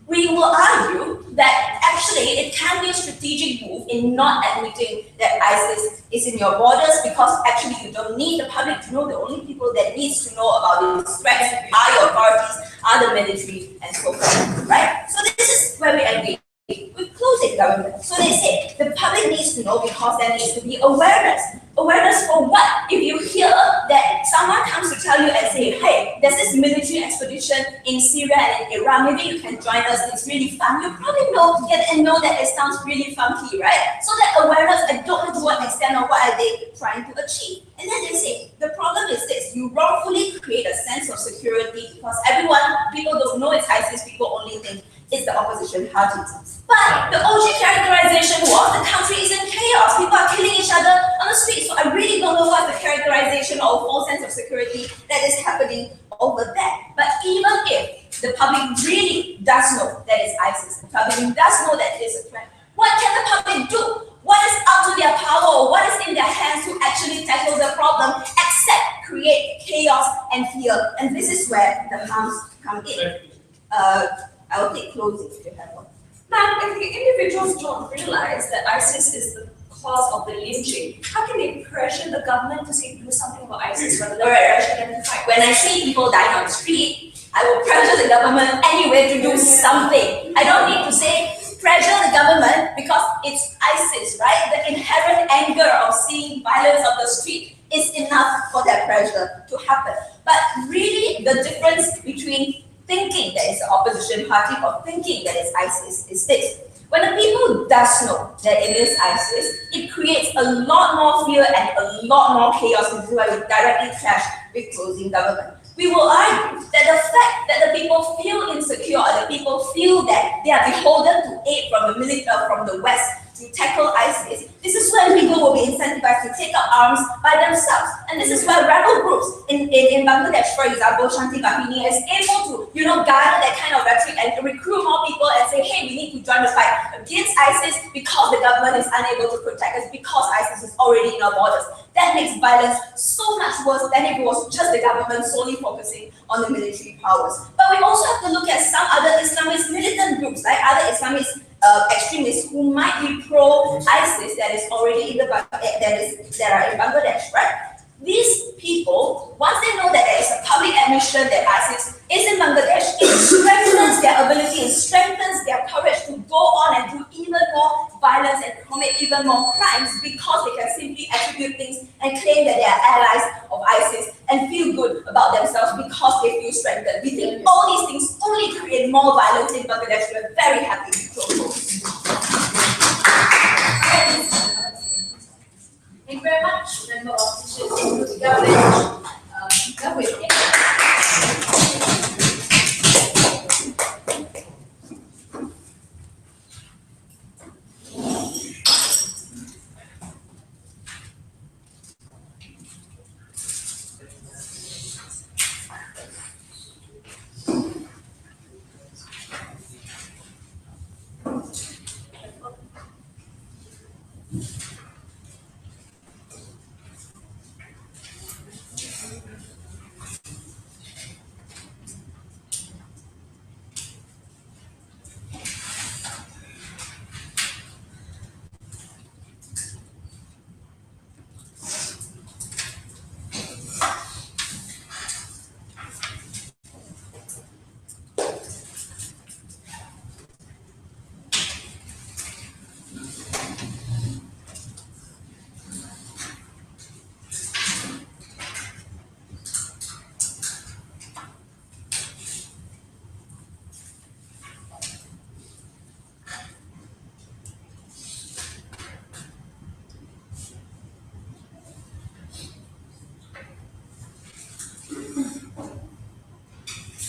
we will argue that actually it can be a strategic move in not admitting that ISIS is in your borders, because actually you don't need the public to know. The only people that needs to know about these threats are your authorities, are the military, and so forth, right? So this is where we agree with closing government. So they say the public needs to know because there needs to be awareness. Awareness for what? If you hear that someone comes to tell you and say, hey, there's this military expedition in Syria and in Iraq, maybe you can join us, it's really fun. You probably know that it sounds really funky, right? So that awareness, I don't know to what extent or what are they trying to achieve. And then they say, the problem is this, you wrongfully create a sense of security because people don't know it's ISIS, people only think it's the opposition parties. But the OG characterization was the country is in chaos. People are killing each other on the street. So I really don't know what's the characterization or false sense of security that is happening over there. But even if the public really does know that it's ISIS, the public does know that it is a threat, what can the public do? What is up to their power or what is in their hands to actually tackle the problem except create chaos and fear? And this is where the harms come in. I'll take closing if you have one. Now, if the individuals don't realize that ISIS is the cause of the lynching, how can they pressure the government to say do something about ISIS rather than pressure them to fight? When I see people dying on the street, I will pressure the government anyway to do something. I don't need to say pressure the government because it's ISIS, right? The inherent anger of seeing violence on the street is enough for that pressure to happen. But really, the difference between thinking that it's an opposition party or thinking that it's ISIS is this. When the people does know that it is ISIS, it creates a lot more fear and a lot more chaos, and this is why we directly clash with closing government. We will argue that the fact that the people feel insecure, or the people feel that they are beholden to aid from the military, from the West to tackle ISIS, this is when people will be incentivized to take up arms by themselves. And this is where rebel groups in Bangladesh, for example, Shanti Bahini is able to, garner that kind of rhetoric and recruit more people and say, hey, we need to join the fight against ISIS because the government is unable to protect us, because ISIS is already in our borders. That makes violence so much worse than if it was just the government solely focusing on the military powers. But we also have to look at some other Islamist militant groups, like other Islamist extremists who might be pro-ISIS that is already in that are in Bangladesh, right? These people, once they know that there is a public admission that ISIS is in Bangladesh, it strengthens their ability, it strengthens their courage to go on and do even more violence and commit even more crimes because they can simply attribute things and claim that they are allies of ISIS and feel good about themselves because they feel strengthened. We think all these things only create more violence in Bangladesh. We are very happy with those. Thank you very much, member of the government.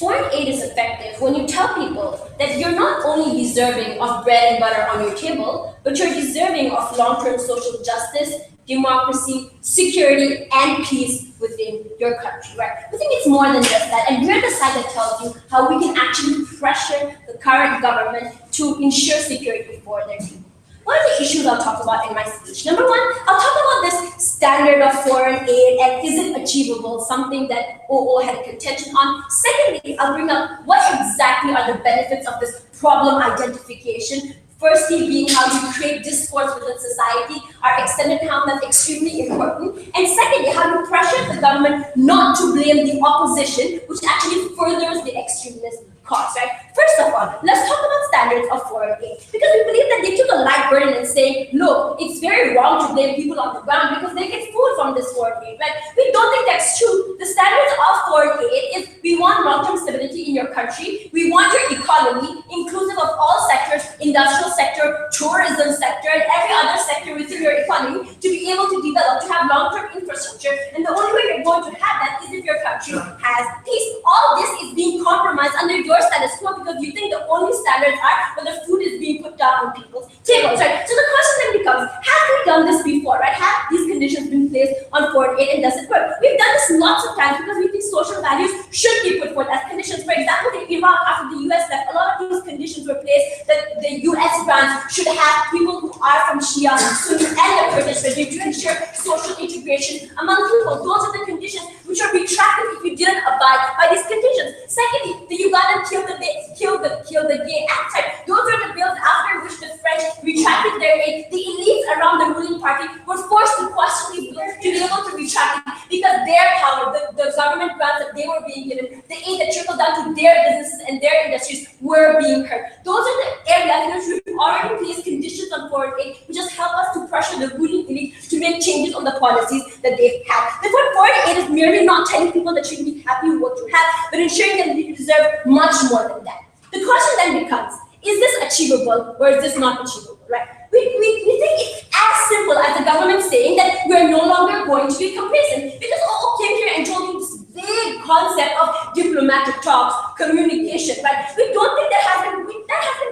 Foreign aid is effective when you tell people that you're not only deserving of bread and butter on your table, but you're deserving of long-term social justice, democracy, security, and peace within your country, right? I think it's more than just that, and we're the side that tells you how we can actually pressure the current government to ensure security for their people. One of the issues I'll talk about in my speech. Number one, I'll talk about this standard of foreign aid and is it achievable, something that OO had contention on. Secondly, I'll bring up what exactly are the benefits of this problem identification. Firstly, being how you create discourse within society, our extended hand that's extremely important. And secondly, how you pressure the government not to blame the opposition, which actually furthers the extremist cause, right? First of all, let's talk about standards of foreign aid. Because we believe that they took a light burden in saying, look, it's very wrong to blame people on the ground because they get food from this foreign aid, right? We don't think that's true. The standards of foreign aid is we want long-term stability in your country. We want your economy, inclusive of all sectors, industrial sector, tourism sector, and every other sector within your economy to be able to develop, to have long-term infrastructure. And the only way you're going to have that is if your country has peace. All this is being compromised under your status quo because you think the only standards are when the food is being put down on people's tables, right? So the question then becomes, have we done this before, right? Have these conditions been placed on foreign aid and does it work? We've done this lots of times because we think social values should be put forth as conditions. For example, in Iraq, after the US left, a lot of these conditions were placed that the US grants should have people who are from Shia, Sunni, and the Kurdish regime to ensure social integration among people. Those are the conditions which are retracted if you didn't abide by these conditions. Secondly, the Ugandan kill the gay act. Those are the bills after their aid, the elites around the ruling party were forced to question these bills to be able to retract it because their power, the government grants that they were being given, the aid that trickled down to their businesses and their industries were being hurt. Those are the areas in which we've already placed conditions on foreign aid, which just help us to pressure the ruling elite to make changes on the policies that they've had. Therefore, foreign aid is merely not telling people that you can be happy with what you have, but ensuring that you deserve much more than that. The question then becomes, is this achievable or is this not achievable, right? We think it's as simple as the government saying that we're no longer going to be complacent because all came here and told you this big concept of diplomatic talks, communication, right? We don't think that has been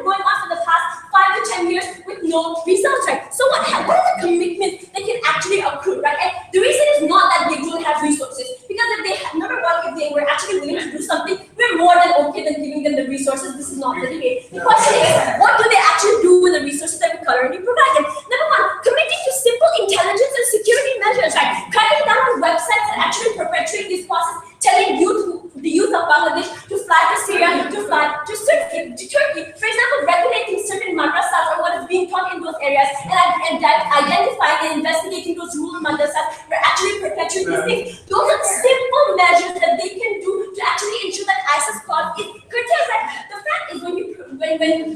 going on for the past 5 to 10 years with no results, right? So what are the commitments that can actually accrue, right? And the reason is not that they don't have resources, because if they had, number one, if they were actually willing to do something, we're more than okay than giving them the resources. This is not the debate. The question is, what do they actually do with the resources that we currently provide them? Number one, committing to simple intelligence and security measures, right? Cracking down on websites that actually perpetuate these processes, telling the youth of Bangladesh to fly to Syria, to fly to Turkey. For example, regulating certain madrasas or what is being taught in those areas and identifying and investigating those rural madrasas where actually perpetuate these things. Those are simple measures that they can do to actually ensure that ISIS cause is curtailed. Right? The fact is when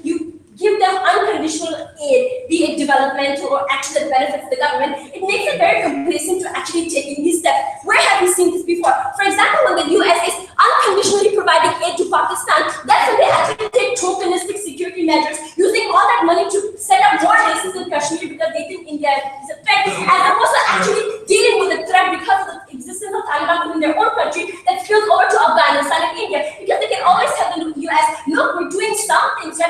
you give them unconditional aid, be it developmental or action that benefits the government, it makes it very complacent to actually taking these steps. Where have we seen this before? For example, when the US is unconditionally providing aid to Pakistan, that's when they actually take tokenistic security measures, using all that money to set up more bases in Kashmir because they think India is a threat, as opposed to actually dealing with the threat because of the existence of Taliban within their own country that spills over to Afghanistan and India, because they can always tell the US, look, we're doing something, so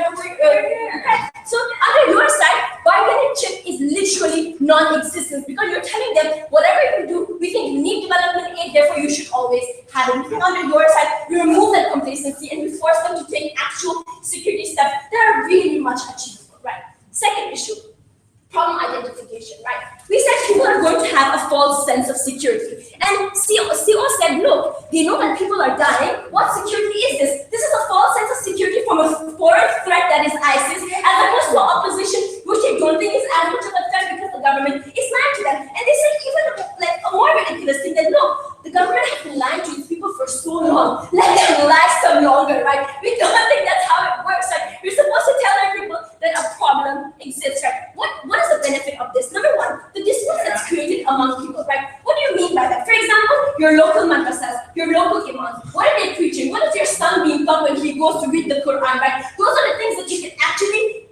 under your side, bargaining chip is literally non-existent because you're telling them whatever you do, we think you need development aid, therefore you should always have it. Under your side, we remove that complacency and we force them to take actual security steps that are really much achievable, right? Second issue, problem identification, right? We said people are going to have a false sense of security. And CO said, look, they know that people are dying. What security is this? This is a false sense of security from a foreign threat that is ISIS, as opposed to opposition, which they don't think is as much of a threat because the government is lying to them. And they said even like a more ridiculous thing that, look, the government has been lying to its people for so long. Let them lie some longer, right? We don't think that's how it works. Right? We're supposed to tell our people that a problem exists, right? What is the benefit of this? Number one, the distance that's created among people, right? What do you mean by that? For example, your local madrasas, your local imams, what are they preaching? What is your son being taught when he goes to read the Quran, right? Those are the things that you can actually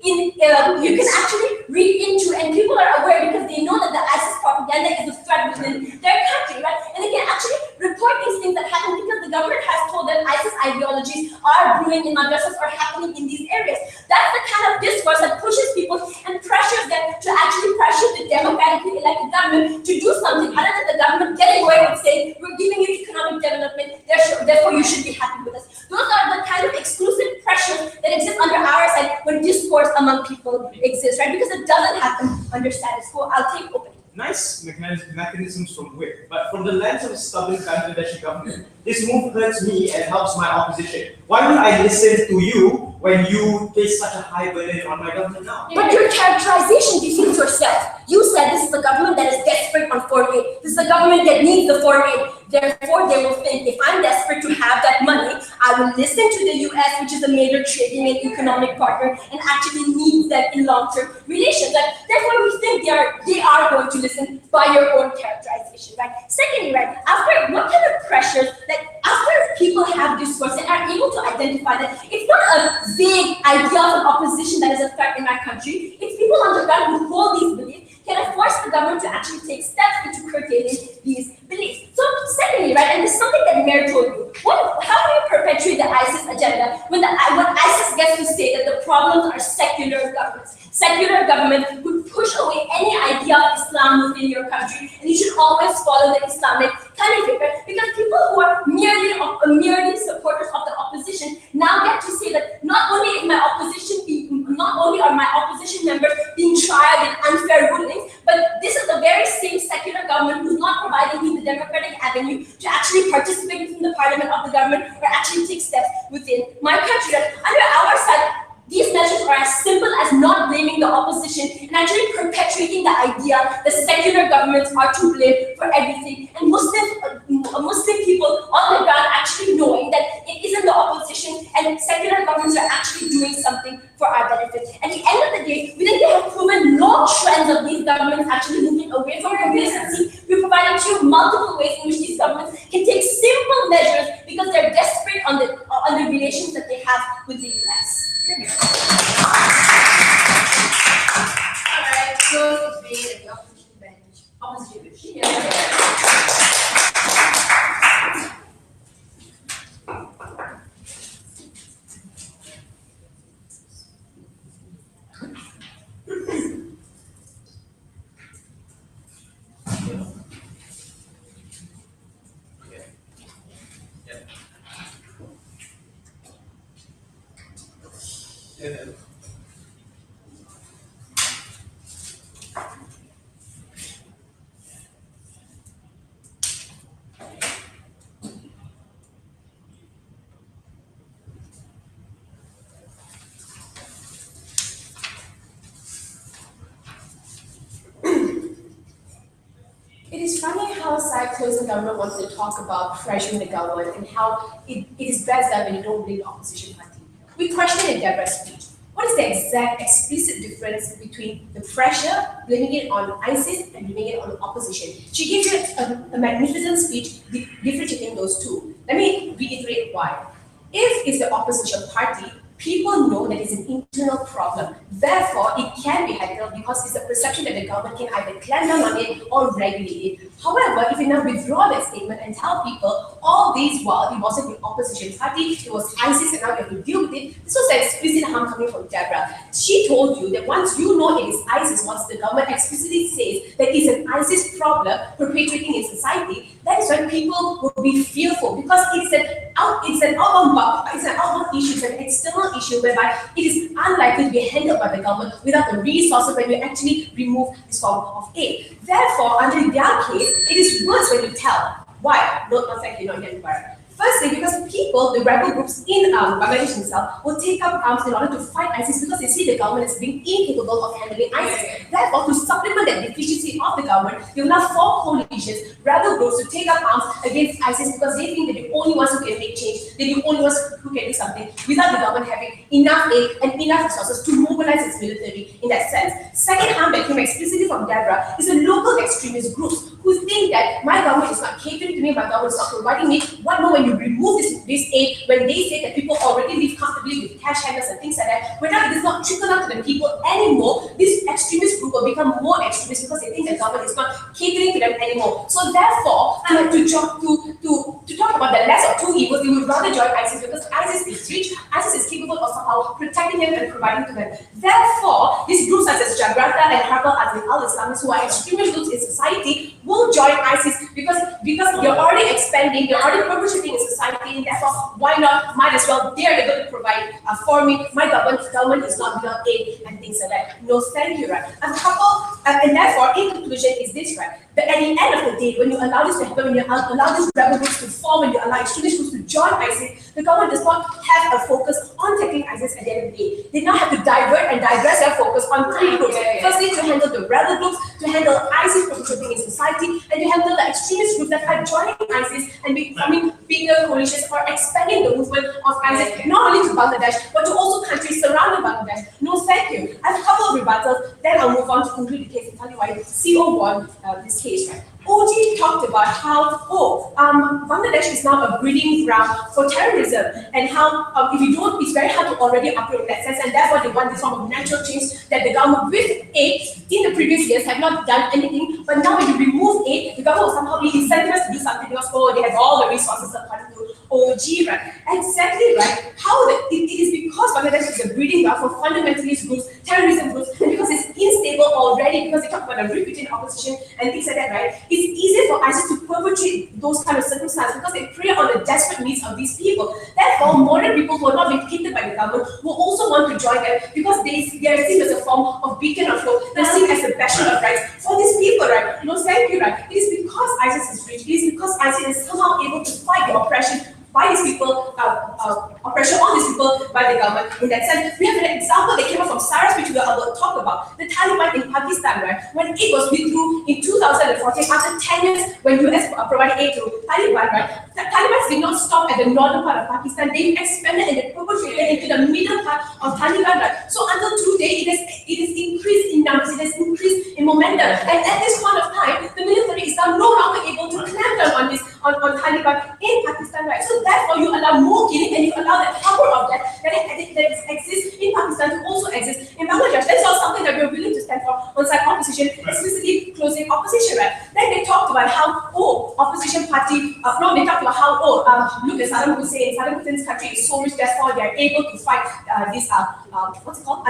read into, and people are aware because they know that the ISIS propaganda is a threat within their country, right? And they can actually report these things that happen because the government has told them ISIS ideologies are brewing in madrasas or happening in these areas. That's the kind of discourse that pushes people and pressures them to actually pressure the democratically elected government to do something other than the government getting away with saying, we're giving you economic development, therefore you should be happy with us. Those are the kind of exclusive pressures that exist under our side when discourse among people exists, right? Because it doesn't happen under status quo. I'll take opening. Nice mechanisms from where, but from the lens of a stubborn Bangladeshi government, this move hurts me and helps my opposition. Why would I listen to you when you place such a high burden on my government now? But your characterization defeats yourself. You said this is a government that is desperate on foreign aid. This is a government that needs the foreign aid. Therefore, they will think, if I'm desperate to have that money, I will listen to the US, which is a major trading and economic partner, and actually needs them in long-term relations. Like, therefore, we think they are going to listen by your own characterization, right? Secondly, right, after what kind of pressures, like after people have discourse and are able to identify that it's not a vague idea of an opposition that is a threat in our country, it's people on the ground who hold these beliefs can force the government to actually take steps into curtailing these beliefs. So secondly, right, and this is something that Mayor told you, how do you perpetuate the ISIS agenda when ISIS gets to say that the problems are secular governments? Secular government would push away any idea of Islam within your country, and you should always follow the Islamic caliphate, right? Because people who are merely supporters of the opposition now get to say that not only are my opposition members being tried in unfair rulings, but this is the very same secular government who's not providing me the democratic avenue to actually participate within the parliament of the government or actually take steps within my country. Under our side, these measures are as simple as not blaming the opposition and actually perpetuating the idea that secular governments are to blame for everything, and Muslim people on the ground actually knowing that it isn't the opposition and secular governments are actually doing something for our benefit. At the end of the day, we think they have proven long trends of these governments actually moving away from complacency. We provided you multiple ways in which these governments can take simple measures because they're desperate on the relations that they have with the US. Alright, so debate at the opposition bench. Opposition bench. It is funny how side closing government wants to talk about pressuring the government and how it is best that when you don't blame the opposition party. We questioned in Deborah's speech. What is the exact explicit difference between the pressure, blaming it on ISIS, and blaming it on the opposition? She gave you a magnificent speech differentiating those two. Let me reiterate why. If it's the opposition party, people know that it's an internal problem. Therefore, it can be handled because it's a perception that the government can either clamp down on it or regulate it. However, if you now withdraw that statement and tell people all these while it wasn't the opposition party, it was ISIS and now you have to deal with it, this was the explicit harm coming from Deborah. She told you that once you know it is ISIS, once the government explicitly says that it's an ISIS problem perpetuating in society, that is when people will be fearful because it's an outbound issue, it's an external issue whereby it is unlikely to be handled by the government without the resources when you actually remove this form of aid. Therefore, under their case, it is worse when you tell. Why? No, thank you, not yet. Firstly, because people, the rebel groups in Bangladesh themselves, will take up arms in order to fight ISIS because they see the government as being incapable of handling ISIS. Therefore, to supplement the deficiency of the government, they will now form coalitions, rebel groups to take up arms against ISIS because they think that the only ones who can make change, they're the only ones who can do something without the government having enough aid and enough resources to mobilize its military in that sense. Second harm that came explicitly from Deborah is the local extremist groups who think that my government is not catering to me, my government is not providing me. What more when you remove this aid, when they say that people already live comfortably with cash handlers and things like that, when now it does not trickle down to the people anymore, this extremist group will become more extremist because they think the government is not catering to them anymore. So therefore, to talk about the less of two evils, they would rather join ISIS because ISIS is rich, ISIS is capable of somehow protecting them and providing to them. Therefore, these groups such as Jagrata and Harakah al-Islamists who are extremist groups in society will join ISIS because they're already expanding, they're already perpetuating in society, and therefore, why not? Might as well, they're able to provide for me. My government is not without aid and things like that. No, thank you, right? And therefore, in conclusion, is this, right? But at the end of the day, when you allow this to happen, when you allow these rebel groups to form, when you allow extremist groups to join ISIS, the government does not have a focus on tackling ISIS at the end of the day. They now have to divert and digress their focus on three groups. Firstly, to handle the rebel groups, to handle ISIS perpetuating in society, and to handle the extremist groups that are joining ISIS and becoming bigger coalitions or expanding the movement of ISIS, not only to Bangladesh, but to also countries surrounding Bangladesh. No, thank you. I have a couple of rebuttals, then I'll move on to conclude the case and tell you why CO won this case, right? OG talked about how, Bangladesh is now a breeding ground for terrorism, and how if you don't, it's very hard to already operate in that sense, and therefore they want this form of natural change that the government with aid in the previous years have not done anything, but now when you remove aid, the government will somehow be incentivized to do something because, they have all the resources according to OG, right? Exactly, right? It is because Bangladesh is a breeding ground for fundamentalist groups, terrorism groups, and because it's unstable already, because they talk about a rift between opposition and things like that, right? It's easier for ISIS to perpetrate those kind of circumstances because they prey on the desperate needs of these people. Therefore, modern people who are not being catered by the government will also want to join them because they are seen as a form of beacon of hope. They're seen as a bastion of rights for these people, right? Thank you, right? It is because ISIS is rich. It is because ISIS is somehow able to fight the oppression by these people, oppression on these people by the government. In that sense, we have an example that came out from Cyrus, which we will talk about. The Taliban in Pakistan, right? When it was withdrew in 2014, after 10 years, when US provided aid to Taliban, right? The Taliban did not stop at the northern part of Pakistan. They expanded and they perpetrated into the middle part of Taliban, right? So until today, it is increased in numbers, it has increased in momentum. And at this point of time, the military is now no longer able to clamp down on this on Taliban in Pakistan, right? So therefore, you allow more killing and you allow that power of that exists in Pakistan to also exist in Bangladesh. That's not something that we're willing to stand for on-side opposition, explicitly closing opposition, right? Then they talked about how, opposition party, they talked about how, look at Saddam Hussein's country is so rich, therefore they are able to fight these,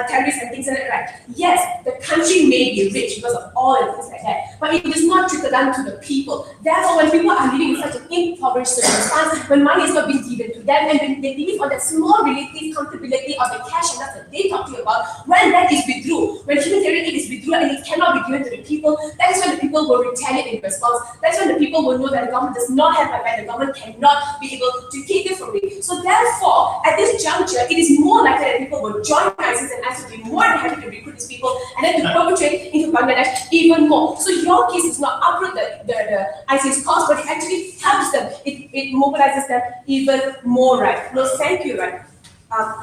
terrorists and things like that, right? Yes, the country may be rich because of oil and things like that, but it does not trickle down to the people. Therefore, when people are living in such an impoverished circumstance, when money is not being given to them, and when they live on that small relative accountability of the cash, and that's what they talk to you about, when that is withdrew, when humanitarian aid is withdrew and it cannot be given to the people, that is when the people will retaliate in response. That's when the people will know that the government does not have my back, the government cannot be able to take it from me. So therefore, at this juncture, it is more likely that people will join ISIS, and ISIS will be more than happy to recruit these people and then to perpetrate into Bangladesh even more. So your case is not uproot the ISIS cause, but it actually helps them. It mobilizes them even more, right? No, thank you, right?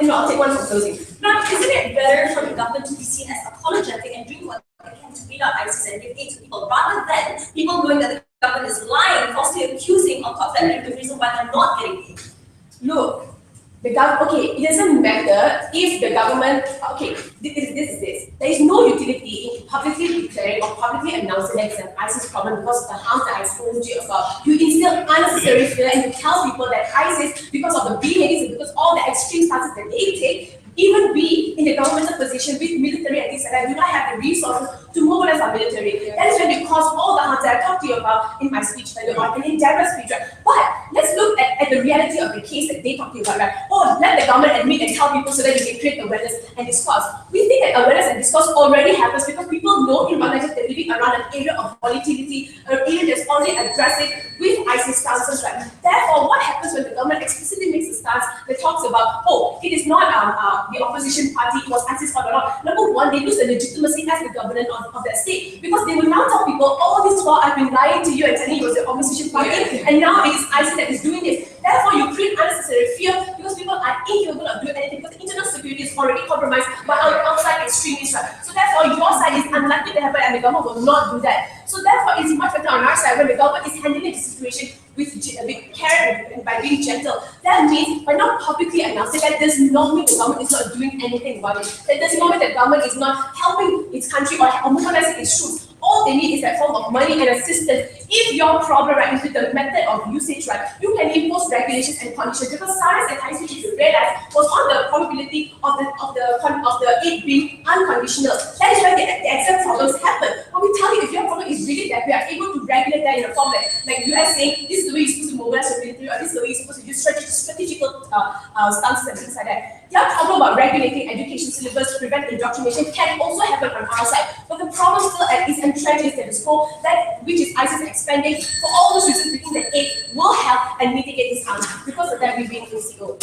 And I'll take one for closing. Now, isn't it better for the government to be seen as apologetic and doing what they can to beat out ISIS and give aid to people, rather than people knowing that the government is lying, falsely accusing on top of that the reason why they're not getting aid? Look, it doesn't matter if the government, this is this. There is no utility in publicly declaring or publicly announcing that it's an ISIS problem because of the harm that I told you about. You instill unnecessary fear and you tell people that ISIS, because of the beheadings and because all the extreme stances that they take, even we in the governmental position with military and things like that do not have the resources to mobilize our military. That is when we cause all the harms that I talked to you about in my speech earlier on and in Deborah's speech. Right? But let's look at the reality of the case that they talked to you about. Right? Let the government admit and tell people so that you can create awareness and discourse. We think that awareness and discourse already happens because people know in Bangladesh they're living around an area of volatility, an area that's already addressing with ISIS stances. Right? Therefore, what happens when the government explicitly makes a stance that talks about, it is not the opposition party, it was ISIS or not. Number one, they lose the legitimacy as the government of that state because they will now tell people, all this while I've been lying to you and telling you it was the opposition party, and now it is ISIS that is doing this. Therefore, you create unnecessary fear because people are incapable of doing anything because the internal security is already compromised by outside extremists. Right? So therefore, your side is unlikely to happen and the government will not do that. So therefore, it's much better on our side when the government is handling the situation with care and by being gentle. That means by not publicly announcing that does not mean the government is not doing anything about it. That does not mean the government is not helping its country or mobilizing its troops. All they need is that form of money and assistance. If your problem, right, is with the method of usage, right, you can impose regulations and conditions because science and ICT, if you realize, was on the probability of the aid being unconditional. That is why the exact problems happen. But we tell you, if your problem is really that we are able to regulate that in a form like US saying, this is the way you're supposed to mobilize your military, or this is the way you're supposed to use strategical stances and things like that. The problem about regulating education syllabus to prevent indoctrination can also happen on our side. But the problem still is entrenched in status quo, that which is ISIS expanding. For all those reasons, we think that aid will help and mitigate this harm. Because of that, we've been in CO.